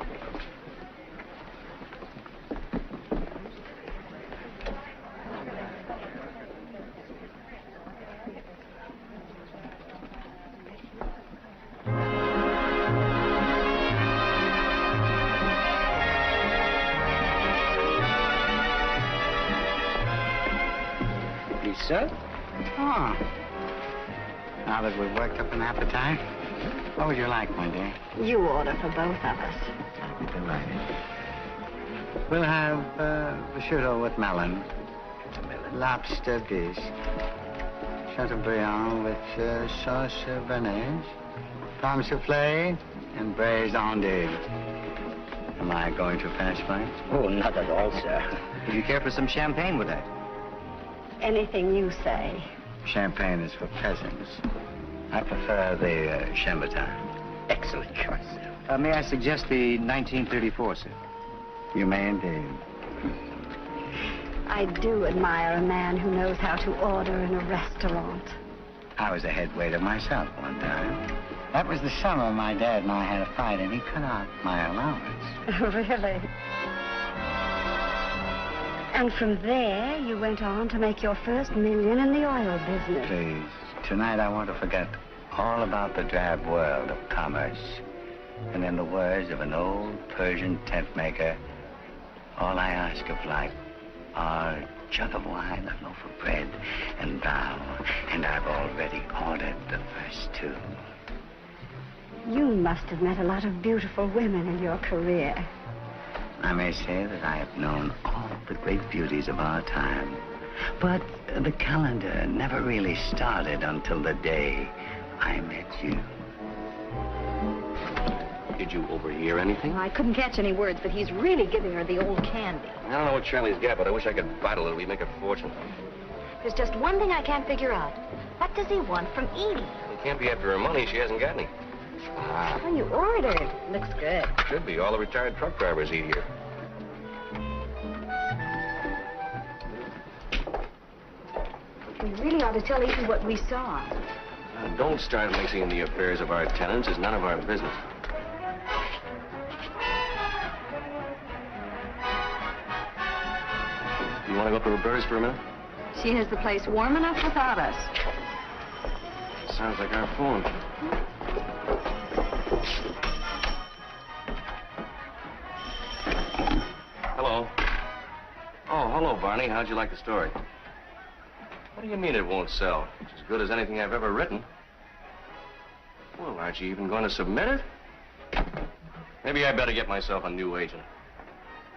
Sir? Oh. Now that we've worked up an appetite, what would you like, my dear? You order for both of us. I'll be delighted. We'll have prosciutto with melon, lobster dish, Chateaubriand with sauce béarnaise, pomme soufflé, and braised endive. Am I going too fast, Frank? Oh, not at all, sir. Would you care for some champagne with that? Anything you say. Champagne is for peasants. I prefer the Chambertin. Excellent choice, sir. May I suggest the 1934, sir? You may indeed. I do admire a man who knows how to order in a restaurant. I was a head waiter myself one time. That was the summer my dad and I had a fight, and he cut out my allowance. Really? And from there, you went on to make your first million in the oil business. Please, tonight I want to forget all about the drab world of commerce. And in the words of an old Persian tent maker, all I ask of life are a jug of wine, a loaf of bread, and thou. And I've already ordered the first 2. You must have met a lot of beautiful women in your career. I may say that I have known all the great beauties of our time. But the calendar never really started until the day I met you. Did you overhear anything? I couldn't catch any words, but he's really giving her the old candy. I don't know what Charlie's got, but I wish I could bottle it. We'd make a fortune. There's just one thing I can't figure out. What does he want from Edie? He can't be after her money. She hasn't got any. Well, you ordered. Looks good. Should be. All the retired truck drivers eat here. We really ought to tell Edie what we saw. Don't start mixing in the affairs of our tenants. It's none of our business. You want to go up to Roberta's for a minute? She has the place warm enough without us. Sounds like our phone. Hello. Hello, Barney. How'd you like the story? What do you mean it won't sell? It's as good as anything I've ever written. Well, aren't you even going to submit it? Maybe I better get myself a new agent.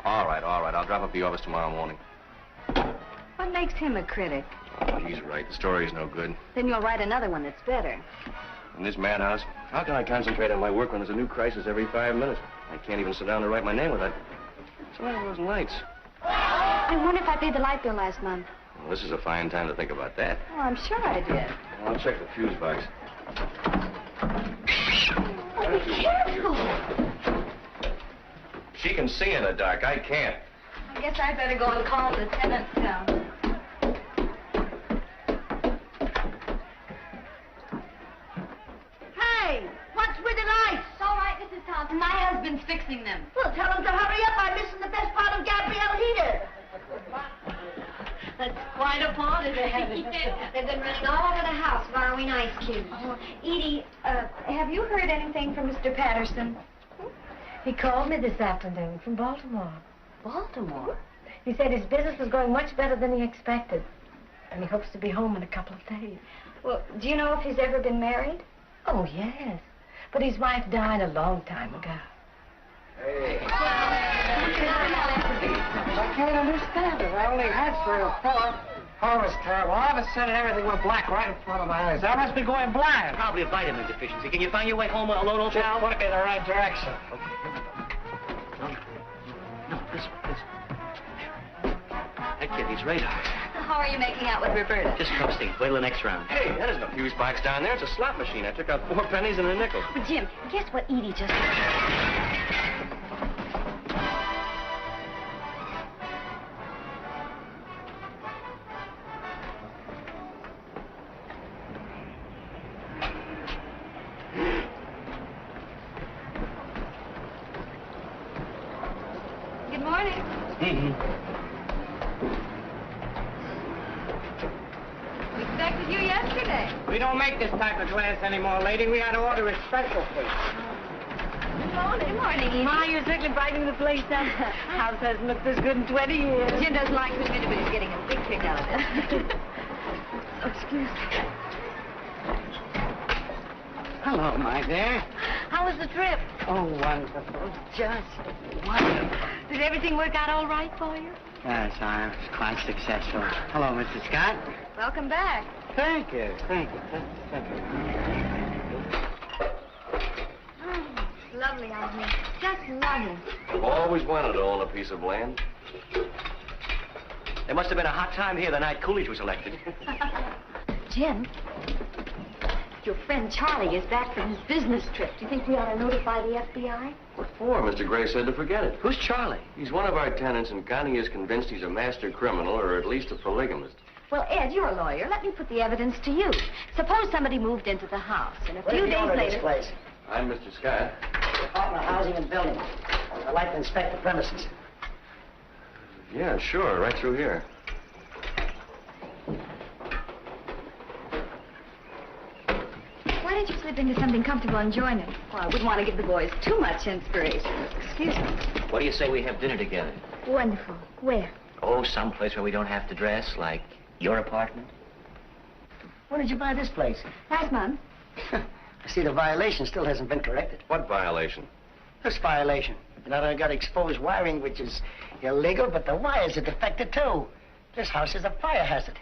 All right. I'll drop up the office tomorrow morning. What makes him a critic? Oh, he's right. The story's no good. Then you'll write another one that's better. In this madhouse, how can I concentrate on my work when there's a new crisis every 5 minutes? I can't even sit down to write my name without... What's the matter with those lights? I wonder if I paid the light bill last month. Well, this is a fine time to think about that. Oh, I'm sure I did. I'll check the fuse box. Oh, be careful. She can see in the dark. I can't. I guess I'd better go and call the tenants down. Hey, what's with the lights? It's all right, Mrs. Thompson. My husband's fixing them. Well, tell him to hurry up. I'm missing the best part of Gabrielle Heater. That's quite a party they have. Yeah. They've been running all over the house borrowing ice cubes. Oh, Edie, have you heard anything from Mr. Patterson? He called me this afternoon from Baltimore. Baltimore? He said his business was going much better than he expected. And he hopes to be home in a couple of days. Well, do you know if he's ever been married? Oh, yes. But his wife died a long time ago. Hey. I can't understand it. I only had 3 or 4. Oh, it's terrible. All of a sudden, everything went black right in front of my eyes. I must be going blind. Probably a vitamin deficiency. Can you find your way home alone, old pal? Just put me in the right direction. No, this. That kid needs radar. How are you making out with Roberta? Just coasting. Wait till the next round. Hey, that isn't a fuse box down there. It's a slot machine. I took out 4 pennies and a nickel. But Jim, guess what Edie just said? Good morning. We expected you yesterday. We don't make this type of glass anymore, lady. We had to order it special, please. Good morning, Edie. Ma, you're certainly brightening the place up. House hasn't looked this good in 20 years. Jim doesn't like to admit it, but he's getting a big kick out of it. Oh, excuse me. Hello, my dear. How was the trip? Oh, wonderful. Just wonderful. Did everything work out all right for you? Yes, I was quite successful. Hello, Mrs. Scott. Welcome back. Thank you. Thank you. Oh, lovely out here. Just lovely. I've always wanted to own a piece of land. There must have been a hot time here the night Coolidge was elected. Jim, your friend Charlie is back from his business trip. Do you think we ought to notify the FBI? What for? Mr. Gray said to forget it. Who's Charlie? He's one of our tenants, and Connie is convinced he's a master criminal or at least a polygamist. Well, Ed, you're a lawyer. Let me put the evidence to you. Suppose somebody moved into the house, and a few days later... Place? I'm Mr. Scott. Department of Housing and Building. I'd like to inspect the premises. Yeah, sure. Right through here. Why don't you slip into something comfortable and join us? Well, I wouldn't want to give the boys too much inspiration. Excuse me. What do you say we have dinner together? Wonderful. Where? Oh, someplace where we don't have to dress, like your apartment. When did you buy this place? Last month. I see the violation still hasn't been corrected. What violation? This violation. You know, I got exposed wiring, which is illegal, but the wires are defective, too. This house is a fire hazard.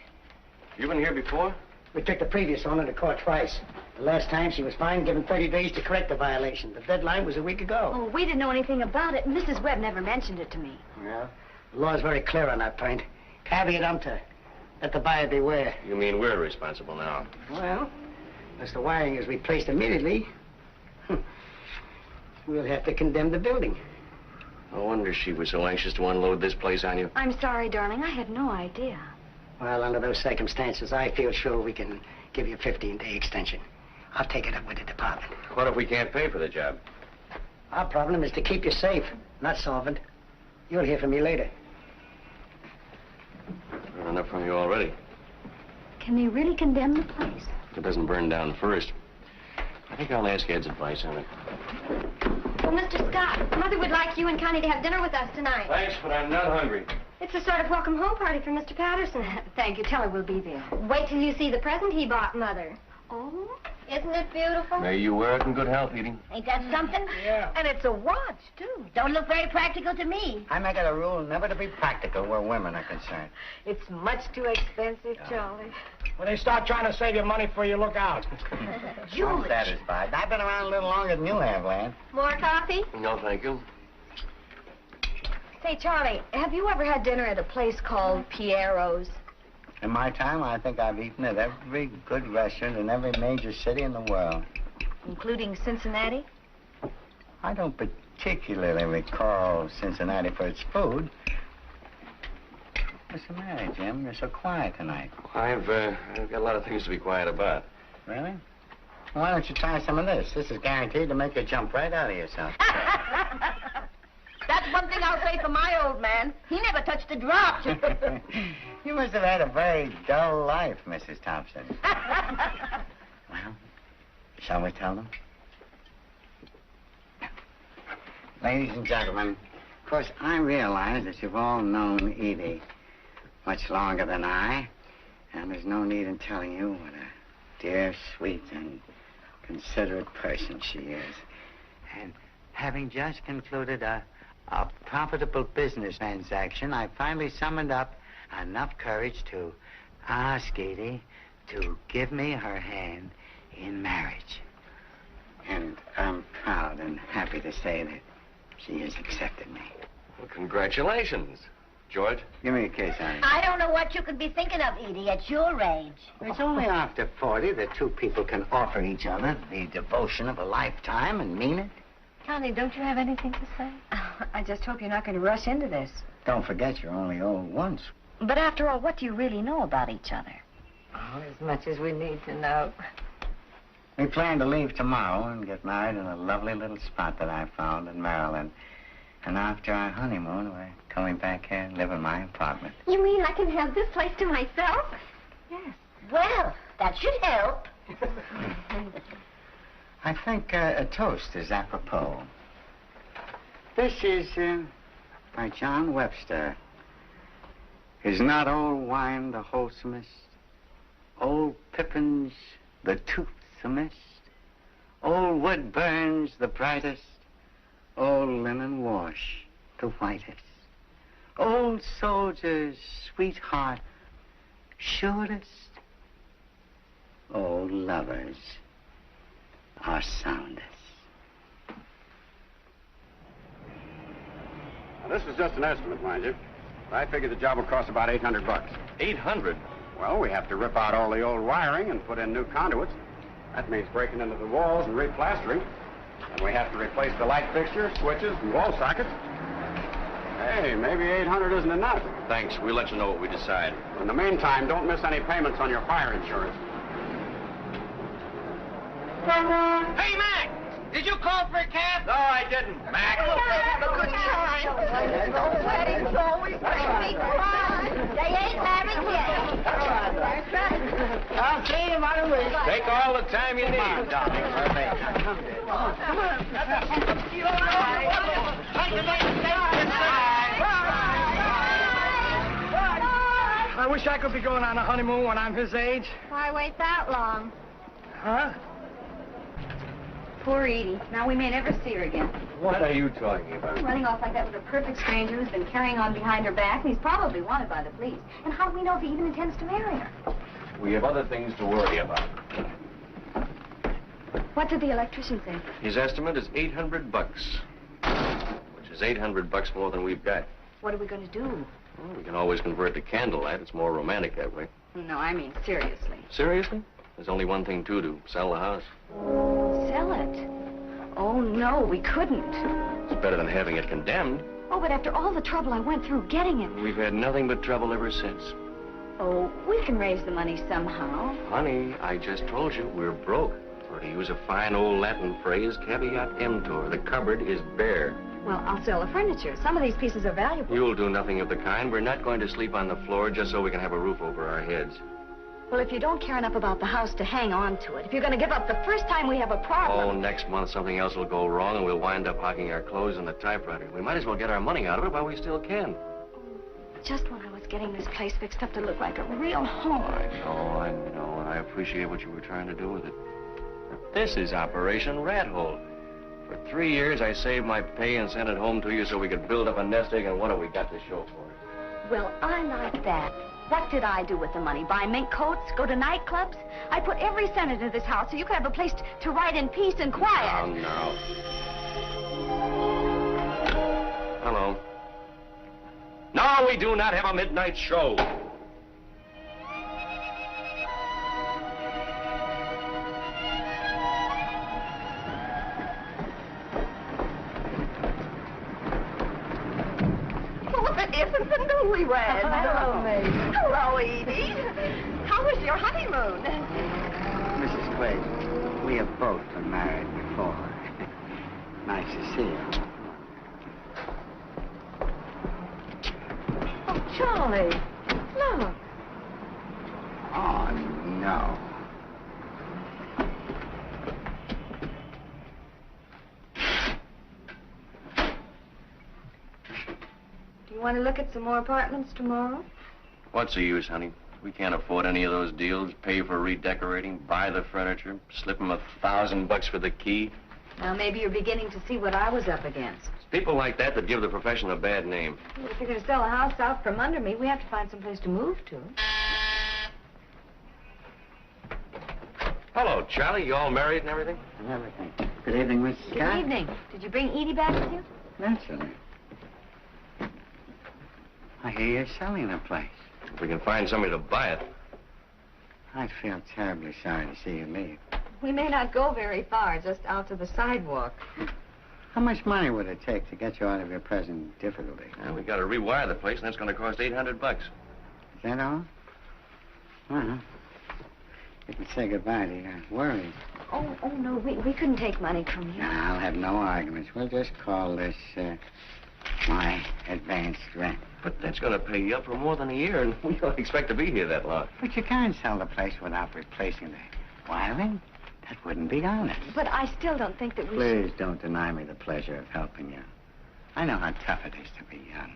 You been here before? We took the previous owner to court twice. The last time she was fined, given 30 days to correct the violation. The deadline was a week ago. Oh, we didn't know anything about it. Mrs. Webb never mentioned it to me. Yeah. The law's very clear on that point. Caveat emptor. Let the buyer beware. You mean we're responsible now? Well, unless the wiring is replaced immediately, we'll have to condemn the building. No wonder she was so anxious to unload this place on you. I'm sorry, darling. I had no idea. Well, under those circumstances, I feel sure we can give you a 15-day extension. I'll take it up with the department. What if we can't pay for the job? Our problem is to keep you safe, not solvent. You'll hear from me later. Heard enough from you already. Can they really condemn the place? If it doesn't burn down first. I think I'll ask Ed's advice on it. Well, Mr. Scott, Mother would like you and Connie to have dinner with us tonight. Thanks, but I'm not hungry. It's a sort of welcome home party for Mr. Patterson. Thank you. Tell her we'll be there. Wait till you see the present he bought, Mother. Oh? Isn't it beautiful? May you wear it in good health, Edie. Ain't that something? Yeah. And it's a watch, too. Don't look very practical to me. I make it a rule never to be practical where women are concerned. It's much too expensive, Charlie. When they start trying to save you money for you, look out. I'm satisfied. I've been around a little longer than you have, Lan. More coffee? No, thank you. Say, Charlie, have you ever had dinner at a place called Piero's? In my time, I think I've eaten at every good restaurant in every major city in the world. Including Cincinnati? I don't particularly recall Cincinnati for its food. What's the matter, Jim? You're so quiet tonight. I've got a lot of things to be quiet about. Really? Well, why don't you try some of this? This is guaranteed to make you jump right out of yourself. That's one thing I'll say for my old man. He never touched a drop. You must have had a very dull life, Mrs. Thompson. Well, shall we tell them? Ladies and gentlemen, of course, I realize that you've all known Edie much longer than I, and there's no need in telling you what a dear, sweet, and considerate person she is. And having just concluded a profitable business transaction, I finally summoned up enough courage to ask Edie to give me her hand in marriage. And I'm proud and happy to say that she has accepted me. Well, congratulations. George? Give me a kiss, honey. I don't know what you could be thinking of, Edie, at your age. It's only after 40 that two people can offer each other the devotion of a lifetime and mean it. Connie, don't you have anything to say? I just hope you're not going to rush into this. Don't forget you're only old once. But after all, what do you really know about each other? Oh, as much as we need to know. We plan to leave tomorrow and get married in a lovely little spot that I found in Maryland. And after our honeymoon, we're coming back here and live in my apartment. You mean I can have this place to myself? Yes. Well, that should help. I think a toast is apropos. This is by John Webster. Is not old wine the wholesomest? Old pippins the toothsomest? Old wood burns the brightest? Old linen wash the whitest? Old soldier's sweetheart surest? Old lovers are soundest. Now, this is just an estimate, mind you. I figure the job will cost about $800. 800? Well, we have to rip out all the old wiring and put in new conduits. That means breaking into the walls and replastering. And we have to replace the light fixtures, switches, and wall sockets. Hey, maybe 800 isn't enough. Thanks. We'll let you know what we decide. In the meantime, don't miss any payments on your fire insurance. Hey, Mac! Did you call for a cab? No, I didn't. Mac! Have a good time. Those weddings always make me cry. They ain't married yet. That's right. I'll see you right away. Take all the time you need. Come on, darling. Come on. I wish I could be going on a honeymoon when I'm his age. Why wait that long? Huh? Poor Edie. Now we may never see her again. What are you talking about? Running off like that with a perfect stranger who's been carrying on behind her back, and he's probably wanted by the police. And how do we know if he even intends to marry her? We have other things to worry about. What did the electrician say? His estimate is $800, which is $800 more than we've got. What are we going to do? Well, we can always convert to candlelight. It's more romantic that way. No, I mean seriously. Seriously? There's only one thing to do. Sell the house. Sell it? Oh, no, we couldn't. It's better than having it condemned. Oh, but after all the trouble I went through getting it. We've had nothing but trouble ever since. Oh, we can raise the money somehow. Honey, I just told you we're broke. Or to use a fine old Latin phrase, caveat emptor. The cupboard is bare. Well, I'll sell the furniture. Some of these pieces are valuable. You'll do nothing of the kind. We're not going to sleep on the floor just so we can have a roof over our heads. Well, if you don't care enough about the house to hang on to it, if you're going to give up the first time we have a problem... Oh, next month something else will go wrong and we'll wind up hocking our clothes in the typewriter. We might as well get our money out of it while we still can. Just when I was getting this place fixed up to look like a real home. I know, and I appreciate what you were trying to do with it. But this is Operation Rat Hole. For 3 years, I saved my pay and sent it home to you so we could build up a nest egg, and what have we got to show for it? Well, I like that. What did I do with the money? Buy mink coats? Go to nightclubs? I put every cent into this house so you could have a place to write in peace and quiet. No. Hello. No, we do not have a midnight show. Isn't the newlywed? Hello, Maisie. Hello, Edie. How was your honeymoon? Mrs. Quaid, we have both been married before. Nice to see you. Oh, Charlie, look. Oh, no. Do you want to look at some more apartments tomorrow? What's the use, honey? We can't afford any of those deals. Pay for redecorating, buy the furniture, slip them $1,000 for the key. Now, maybe you're beginning to see what I was up against. It's people like that that give the profession a bad name. If you're going to sell a house out from under me, we have to find some place to move to. Hello, Charlie. You all married and everything? And everything. Good evening, Mrs. Scott. Good evening. Did you bring Edie back with you? Naturally. I hear you're selling the place. If we can find somebody to buy it. I feel terribly sorry to see you leave. We may not go very far, just out to the sidewalk. How much money would it take to get you out of your present difficulty? Well, we got to rewire the place, and that's going to cost $800. Is that all? Well, you can say goodbye to your worries. Oh, no, we couldn't take money from you. No, I'll have no arguments. We'll just call this, my advanced rent. But that's going to pay you up for more than a year, and we don't expect to be here that long. But you can't sell the place without replacing the wiring. That wouldn't be honest. But I still don't think that we Please don't deny me the pleasure of helping you. I know how tough it is to be young.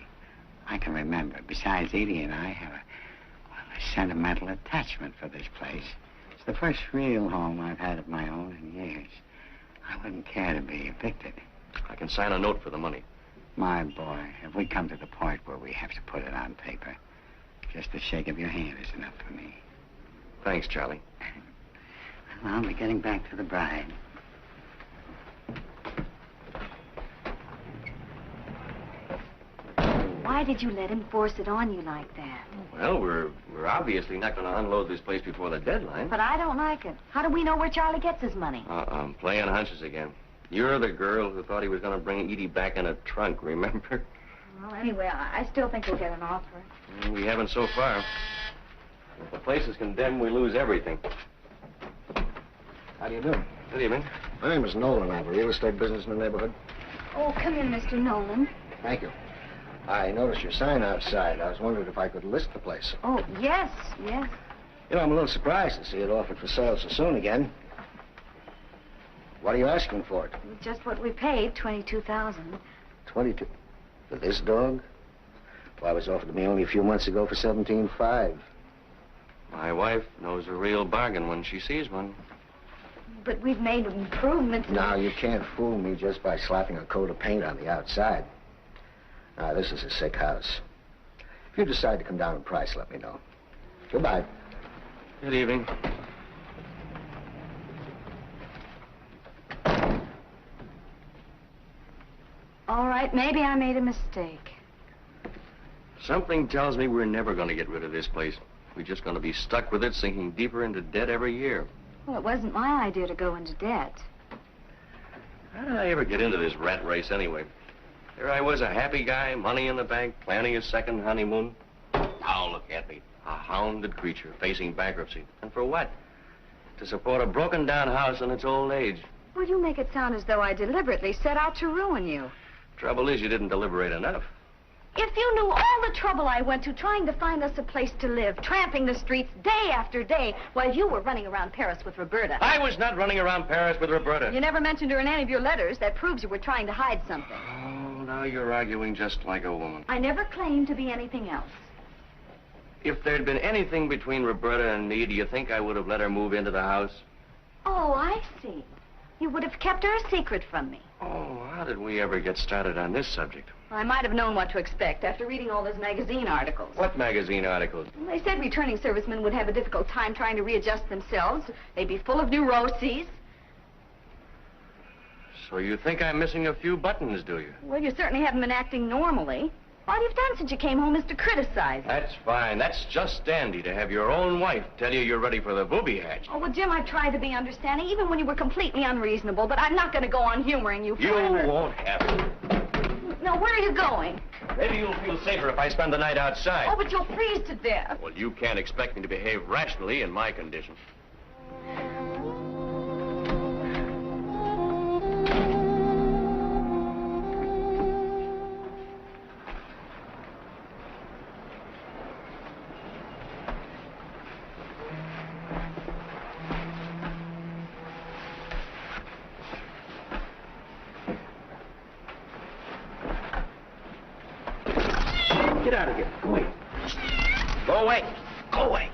I can remember. Besides, Edie and I have a sentimental attachment for this place. It's the first real home I've had of my own in years. I wouldn't care to be evicted. I can sign a note for the money. My boy, if we come to the point where we have to put it on paper, just a shake of your hand is enough for me. Thanks, Charlie. Well, I'll be getting back to the bride. Why did you let him force it on you like that? Well, we're obviously not going to unload this place before the deadline. But I don't like it. How do we know where Charlie gets his money? I'm playing hunches again. You're the girl who thought he was going to bring Edie back in a trunk, remember? Well, anyway, I still think we'll get an offer. We haven't so far. If the place is condemned, we lose everything. How do you do? Good evening. My name is Nolan. I have a real estate business in the neighborhood. Oh, come in, Mr. Nolan. Thank you. I noticed your sign outside. I was wondering if I could list the place. Oh, yes. You know, I'm a little surprised to see it offered for sale so soon again. What are you asking for it? Just what we paid, $22,000. 22. For this dog? Well, it was offered to me only a few months ago for $17,500. My wife knows a real bargain when she sees one. But we've made improvements. Now, you can't fool me just by slapping a coat of paint on the outside. Now, this is a sick house. If you decide to come down in price, let me know. Goodbye. Good evening. All right, maybe I made a mistake. Something tells me we're never going to get rid of this place. We're just going to be stuck with it, sinking deeper into debt every year. Well, it wasn't my idea to go into debt. How did I ever get into this rat race anyway? There I was, a happy guy, money in the bank, planning a second honeymoon. Now look at me, a hounded creature facing bankruptcy. And for what? To support a broken-down house in its old age. Well, you make it sound as though I deliberately set out to ruin you. Trouble is, you didn't deliberate enough. If you knew all the trouble I went to trying to find us a place to live, tramping the streets day after day, while you were running around Paris with Roberta. I was not running around Paris with Roberta. You never mentioned her in any of your letters. That proves you were trying to hide something. Oh, now you're arguing just like a woman. I never claimed to be anything else. If there'd been anything between Roberta and me, do you think I would have let her move into the house? Oh, I see. You would have kept her a secret from me. Oh, how did we ever get started on this subject? I might have known what to expect after reading all those magazine articles. What magazine articles? They said returning servicemen would have a difficult time trying to readjust themselves. They'd be full of neuroses. So you think I'm missing a few buttons, do you? Well, you certainly haven't been acting normally. All you've done since you came home is to criticize. That's fine. That's just dandy to have your own wife tell you you're ready for the booby hatch. Oh, well, Jim, I tried to be understanding, even when you were completely unreasonable, but I'm not going to go on humoring you You forever. won't have it. Now, where are you going? Maybe you'll feel safer if I spend the night outside. Oh, but you'll freeze to death. Well, you can't expect me to behave rationally in my condition. Get out of here. Go away. Go away. Go away.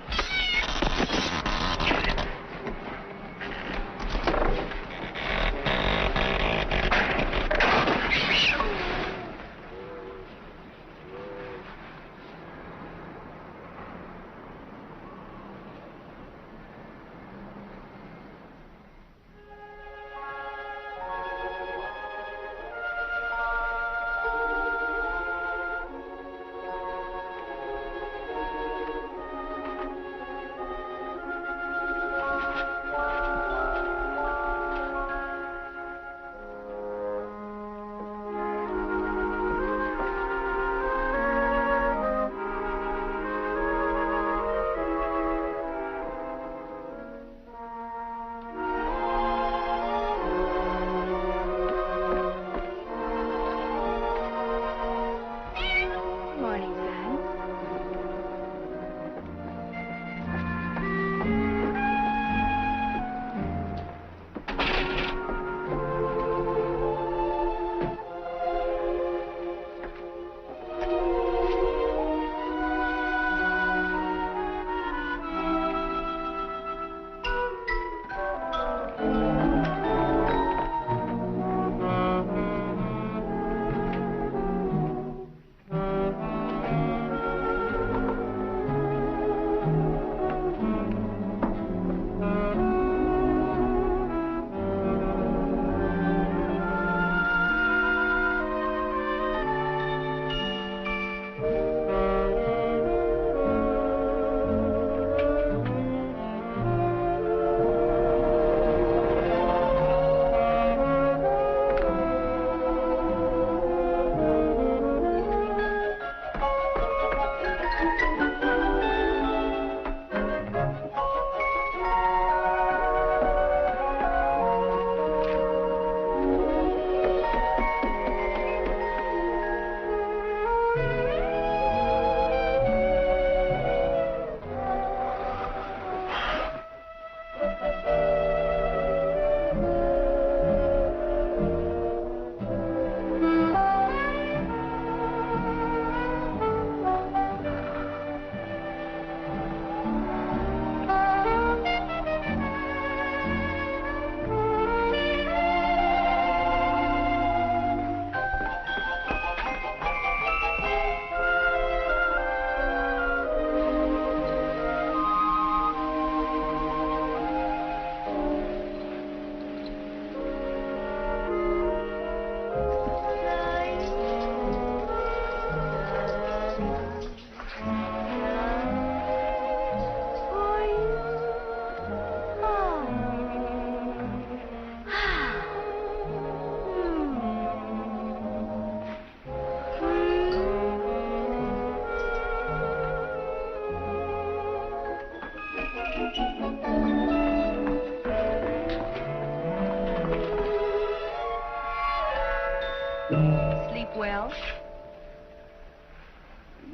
Sleep well?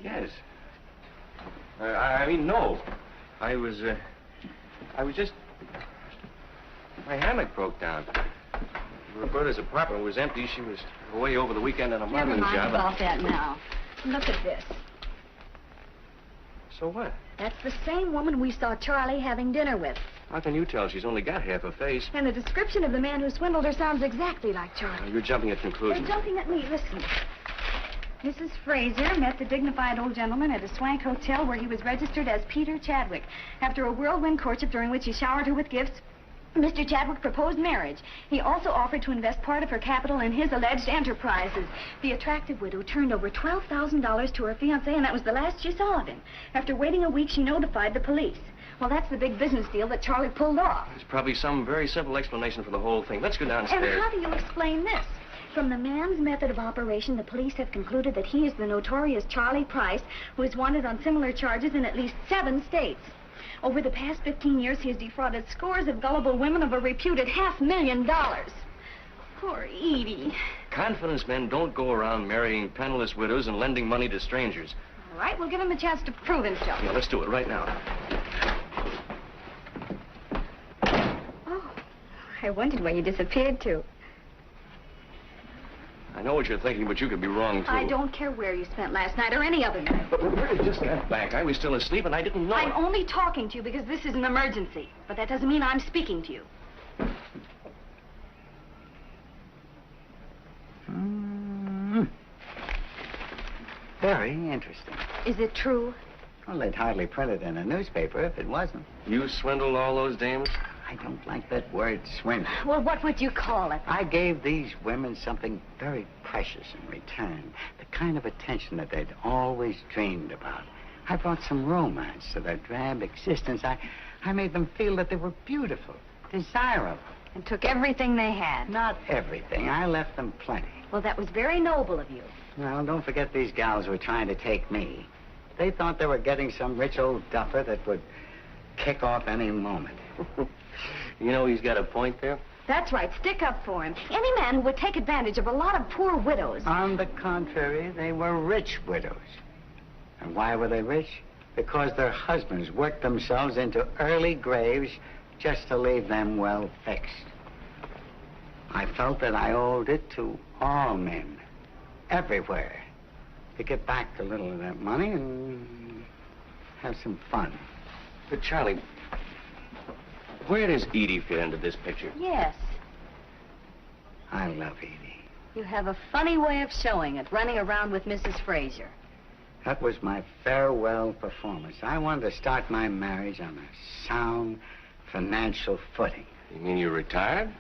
Yes. I mean, no. I was just... My hammock broke down. Roberta's apartment was empty. She was away over the weekend on a Never modeling mind job. about that now. Look at this. So what? That's the same woman we saw Charlie having dinner with. How can you tell? She's only got half a face. And the description of the man who swindled her sounds exactly like Now, Charlie. you're jumping at conclusions. They're jumping at me. Listen. Mrs. Fraser met the dignified old gentleman at a swank hotel where he was registered as Peter Chadwick. After a whirlwind courtship during which he showered her with gifts, Mr. Chadwick proposed marriage. He also offered to invest part of her capital in his alleged enterprises. The attractive widow turned over $12,000 to her fiancé, and that was the last she saw of him. After waiting a week, she notified the police. Well, that's the big business deal that Charlie pulled off. There's probably some very simple explanation for the whole thing. Let's go downstairs. And how do you explain this? From the man's method of operation, the police have concluded that he is the notorious Charlie Price, who is wanted on similar charges in at least 7 states. Over the past 15 years, he has defrauded scores of gullible women of a reputed $500,000. Poor Edie. Confidence men don't go around marrying penniless widows and lending money to strangers. All right, we'll give him a chance to prove himself. Yeah, let's do it right now. Oh, I wondered where you disappeared to. I know what you're thinking, but you could be wrong, too. I don't care where you spent last night or any other night. But Roberta just got back. I was still asleep, and I didn't know I'm it. only talking to you because this is an emergency. But that doesn't mean I'm speaking to you. Very interesting. Is it true? Well, they'd hardly print it in a newspaper if it wasn't. You swindled all those dames? I don't like that word, swindle. Well, what would you call it? I gave these women something very precious in return. The kind of attention that they'd always dreamed about. I brought some romance to their drab existence. I made them feel that they were beautiful, desirable. And took everything they had. Not everything. I left them plenty. Well, that was very noble of you. Well, don't forget these gals were trying to take me. They thought they were getting some rich old duffer that would kick off any moment. You know he's got a point there. That's right. Stick up for him. Any man who would take advantage of a lot of poor widows. On the contrary, they were rich widows. And why were they rich? Because their husbands worked themselves into early graves just to leave them well fixed. I felt that I owed it to all men, everywhere, to get back a little of that money and have some fun. But, Charlie, where does Edie fit into this picture? Yes. I love Edie. You have a funny way of showing it, running around with Mrs. Fraser. That was my farewell performance. I wanted to start my marriage on a sound financial footing. You mean you retired?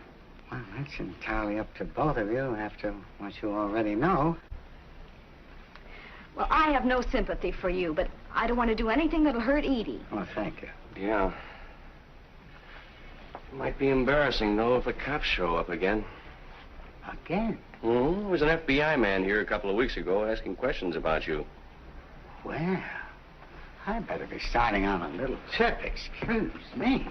Well, that's entirely up to both of you after what you already know. Well, I have no sympathy for you, but I don't want to do anything that'll hurt Edie. Oh, thank you. Yeah. It might be embarrassing, though, if the cops show up again. Again? Mm-hmm. There was an FBI man here a couple of weeks ago asking questions about you. Well, I better be starting on a little trip. Excuse me.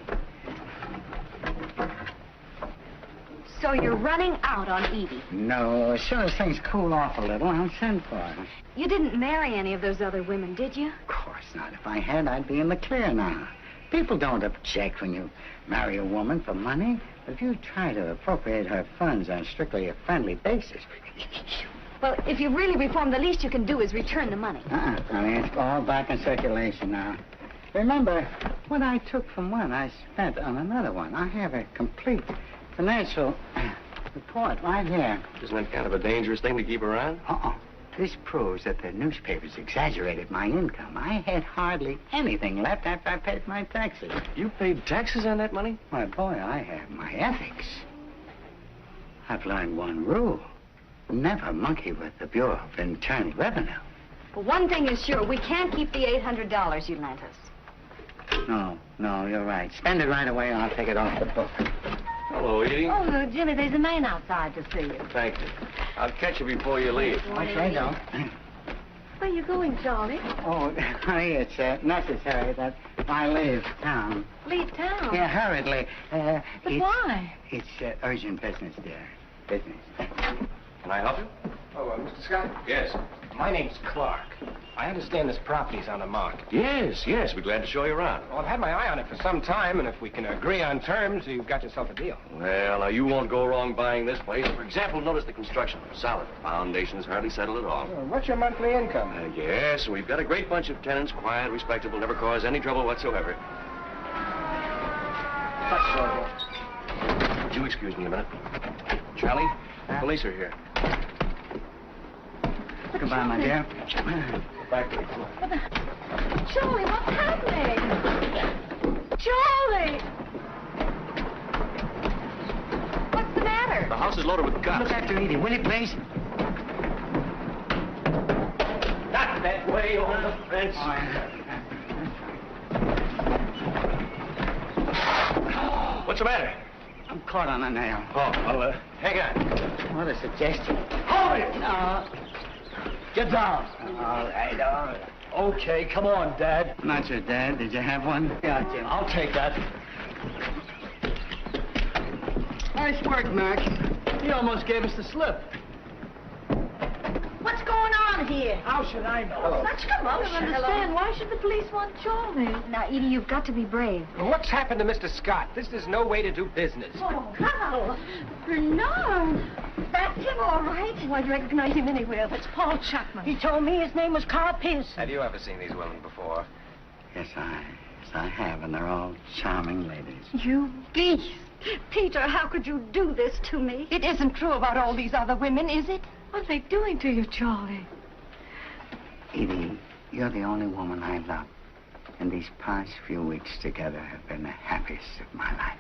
So you're running out on Edie? No, as soon as things cool off a little, I'll send for her. You didn't marry any of those other women, did you? Of course not. If I had, I'd be in the clear now. People don't object when you marry a woman for money. But if you try to appropriate her funds on strictly a friendly basis... Well, if you really reform, the least you can do is return the money. Honey, it's all back in circulation now. Remember, what I took from one, I spent on another one. I have a complete financial report right here. Isn't that kind of a dangerous thing to keep around? This proves that the newspapers exaggerated my income. I had hardly anything left after I paid my taxes. You paid taxes on that money? My boy, I have my ethics. I've learned one rule. Never monkey with the Bureau of Internal Revenue. Well, one thing is sure, we can't keep the $800 you lent us. No, you're right. Spend it right away and I'll take it off the book. Hello, Edie. Oh, Jimmy, there's a man outside to see you. Thank you. I'll catch you before you leave. Okay, don't. Where are you going, Charlie? Oh, honey, it's necessary that I leave town. Leave town? Yeah, hurriedly. But why? It's urgent business, dear. Business. Can I help you? Oh, Mr. Scott? Yes. My name's Clark. I understand this property's on the market. Yes, yes. We're glad to show you around. Well, I've had my eye on it for some time, and if we can agree on terms, you've got yourself a deal. Well, now, you won't go wrong buying this place. For example, notice the construction. Solid. Foundation's hardly settled at all. Well, what's your monthly income? Yes, we've got a great bunch of tenants, quiet, respectable, never cause any trouble whatsoever. Would you excuse me a minute? Charlie, the police are here. Goodbye, my dear. Back to the Charlie, what's happening? Charlie! What's the matter? The house is loaded with cops. Look after Edie, will you, please? Not that way, over the fence. What's the matter? I'm caught on a nail. Oh, well, hang on. What a suggestion. Hold it! No. Get down. All right. Okay, come on, Dad. Not your dad. Did you have one? Yeah, Jim. I'll take that. Nice work, Mac. He almost gave us the slip. What's going on here? How should I know? Such commotion. I don't understand. Why should the police want Charlie? Now, Edie, you've got to be brave. What's happened to Mr. Scott? This is no way to do business. Oh, Carl. Bernard. That's him, all right. Oh, I'd recognize him anywhere. That's Paul Chapman. He told me his name was Carl Pearson. Have you ever seen these women before? Yes, I have, and they're all charming ladies. You beast. Peter, how could you do this to me? It isn't true about all these other women, is it? What are they doing to you, Charlie? Edie, you're the only woman I love. And these past few weeks together have been the happiest of my life.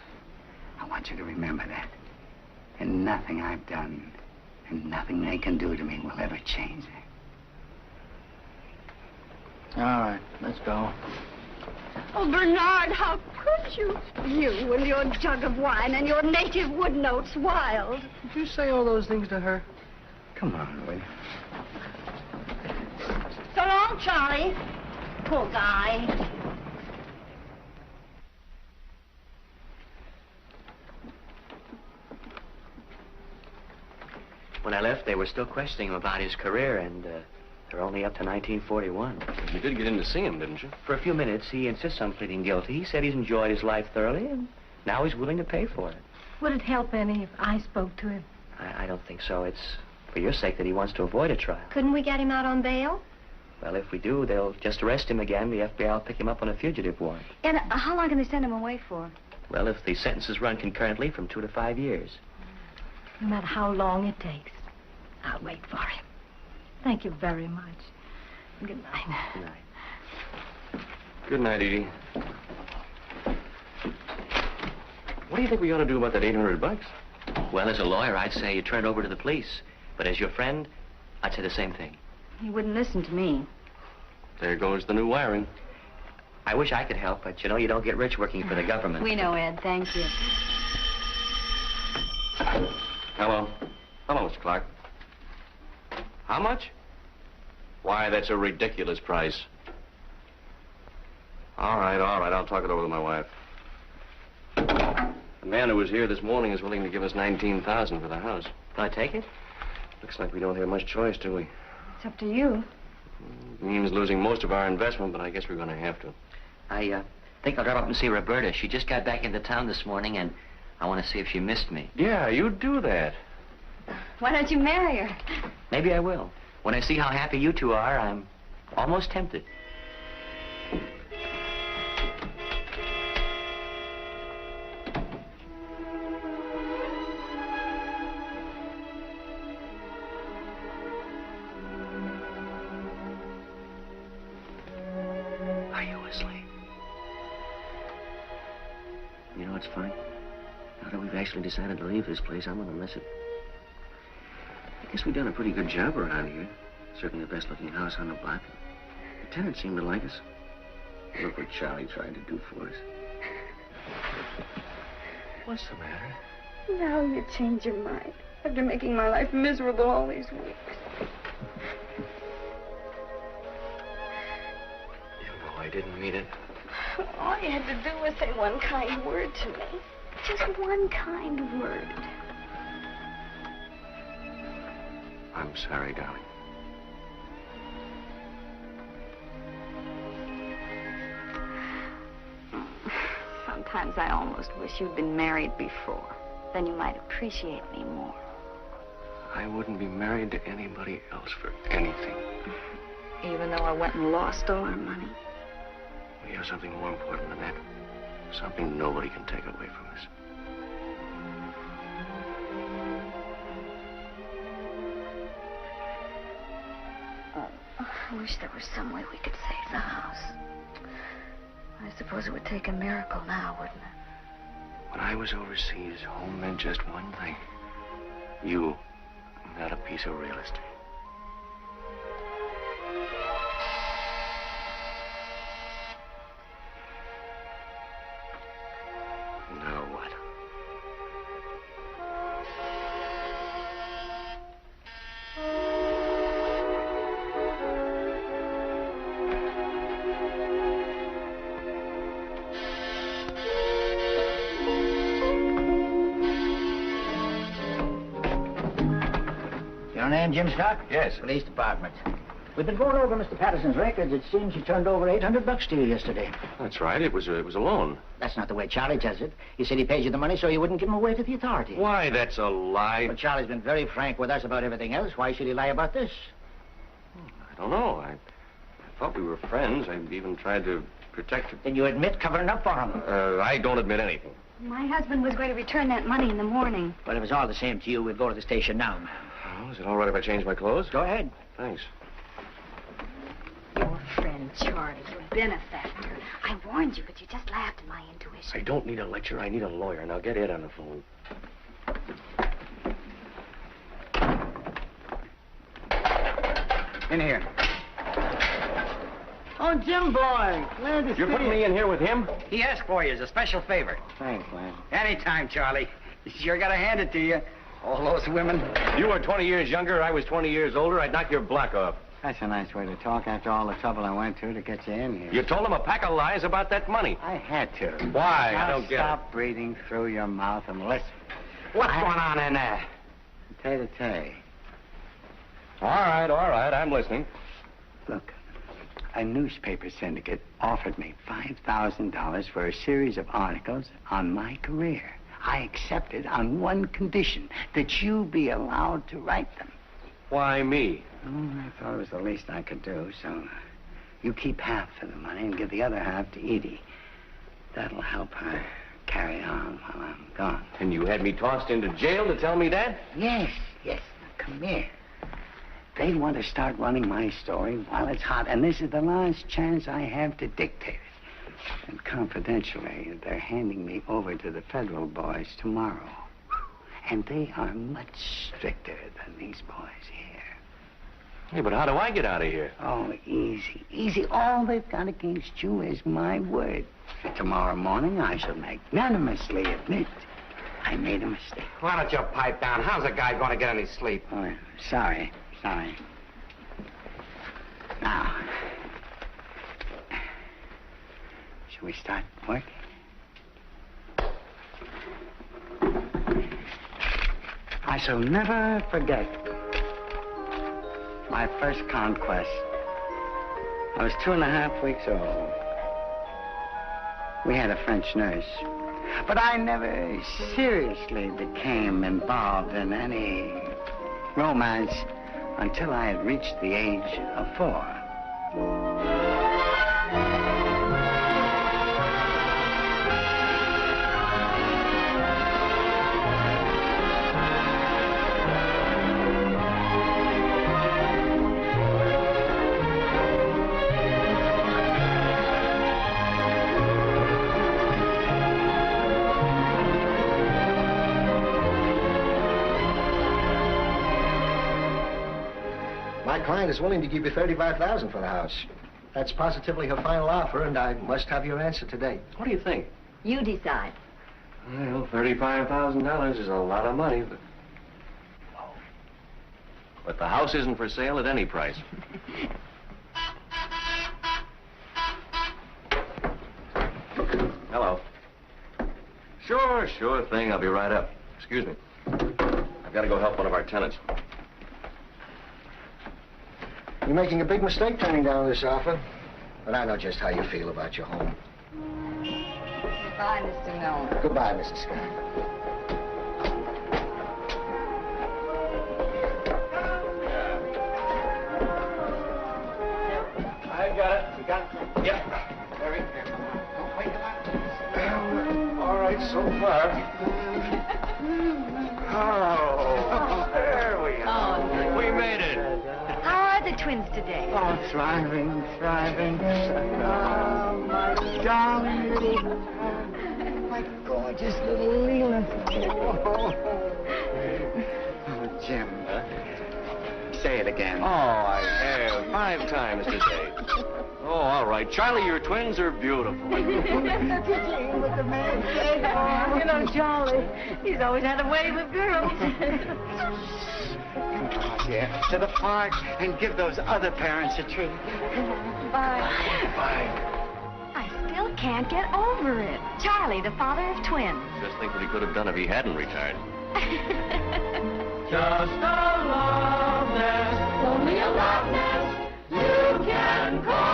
I want you to remember that. And nothing I've done and nothing they can do to me will ever change that. All right, let's go. Oh, Bernard, how could you? You and your jug of wine and your native wood notes wild. Did you say all those things to her? Come on, will you? So long, Charlie. Poor guy. When I left, they were still questioning him about his career, and they're only up to 1941. You did get in to see him, didn't you? For a few minutes, he insists on pleading guilty. He said he's enjoyed his life thoroughly, and now he's willing to pay for it. Would it help any if I spoke to him? I don't think so. It's for your sake that he wants to avoid a trial. Couldn't we get him out on bail? Well, if we do, they'll just arrest him again. The FBI will pick him up on a fugitive warrant. And how long can they send him away for? Well, if the sentences run concurrently, from 2 to 5 years. No matter how long it takes, I'll wait for him. Thank you very much. Good night. Good night. Good night, Edie. What do you think we ought to do about that $800? Well, as a lawyer, I'd say you turn it over to the police. But as your friend, I'd say the same thing. He wouldn't listen to me. There goes the new wiring. I wish I could help, but you know you don't get rich working for the government. We know, Ed. Thank you. Hello. Hello, Mr. Clark. How much? Why, that's a ridiculous price. All right. I'll talk it over with my wife. The man who was here this morning is willing to give us $19,000 for the house. Can I take it? Looks like we don't have much choice, do we? It's up to you. It means losing most of our investment, but I guess we're going to have to. I think I'll drive up and see Roberta. She just got back into town this morning, and I want to see if she missed me. Yeah, you do that. Why don't you marry her? Maybe I will. When I see how happy you two are, I'm almost tempted. Are you asleep? You know, it's funny. Now that we've actually decided to leave this place, I'm going to miss it. I guess we've done a pretty good job around here. Certainly the best-looking house on the block. The tenants seem to like us. Look what Charlie tried to do for us. What's the matter? Now you change your mind after making my life miserable all these weeks. You know I didn't mean it. All you had to do was say one kind word to me. Just one kind word. I'm sorry, darling. Sometimes I almost wish you'd been married before. Then you might appreciate me more. I wouldn't be married to anybody else for anything. Even though I went and lost all our money. We have something more important than that. Something nobody can take away from us. I wish there was some way we could save the house. I suppose it would take a miracle now, wouldn't it? When I was overseas, home meant just one thing. You, not a piece of real estate. Now what? Your name, Jim Scott? Yes. Police Department. We've been going over Mr. Patterson's records. It seems he turned over $800 to you yesterday. That's right. It was a loan. That's not the way Charlie tells it. He said he paid you the money so you wouldn't give him away to the authorities. Why, that's a lie. But Charlie's been very frank with us about everything else. Why should he lie about this? I don't know. I thought we were friends. I even tried to protect him. Then you admit covering up for him? I don't admit anything. My husband was going to return that money in the morning. Well, if it's all the same to you, we'll go to the station now, ma'am. Oh, is it all right if I change my clothes? Go ahead. Thanks. Your friend, Charlie, your benefactor. I warned you, but you just laughed at my intuition. I don't need a lecture. I need a lawyer. Now get Ed on the phone. In here. Oh, Jim boy. Glad to see you. You're putting me in here with him? He asked for you as a special favor. Thanks, man. Anytime, Charlie. You sure gotta hand it to you. All those women. You were 20 years younger. I was 20 years older. I'd knock your block off. That's a nice way to talk after all the trouble I went to get you in here. You told him a pack of lies about that money. I had to. Why? Now I don't get it. stop breathing through your mouth and listen. What's going on in there? Tay-to-tay. All right. I'm listening. Look, a newspaper syndicate offered me $5,000 for a series of articles on my career. I accepted on one condition, that you be allowed to write them. Why me? Oh, I thought it was the least I could do, so you keep half of the money and give the other half to Edie. That'll help her carry on while I'm gone. And you had me tossed into jail to tell me that? Yes. Now, come here. They want to start running my story while it's hot, and this is the last chance I have to dictate it. And confidentially, they're handing me over to the federal boys tomorrow. And they are much stricter than these boys here. Hey, but how do I get out of here? Oh, easy. All they've got against you is my word. And tomorrow morning, I shall magnanimously admit I made a mistake. Why don't you pipe down? How's a guy going to get any sleep? Oh, sorry. Now, shall we start work? I shall never forget my first conquest. I was 2.5 weeks old. We had a French nurse. But I never seriously became involved in any romance until I had reached the age of 4. My client is willing to give you $35,000 for the house. That's positively her final offer, and I must have your answer today. What do you think? You decide. Well, $35,000 is a lot of money, but the house isn't for sale at any price. Hello. Sure thing. I'll be right up. Excuse me. I've got to go help one of our tenants. You're making a big mistake turning down this offer, but I know just how you feel about your home. Bye, Mr. Miller. Goodbye, Mrs. Scott. I got it. We got it. Yep. Very careful. Don't wake him up. All right, so far. Oh, there we are. Oh, We made it. how are the twins today? Oh, thriving, thriving. Oh, my darling little... My gorgeous little Leland. Oh, Jim. Say it again. Oh, I have 5 times today. Oh, all right. Charlie, your twins are beautiful. You know, Charlie, he's always had a way with girls. Come on, dear, to the park and give those other parents a treat. Bye. Bye. I still can't get over it. Charlie, the father of twins. Just think what he could have done if he hadn't retired. Just a love nest, only a love nest you can call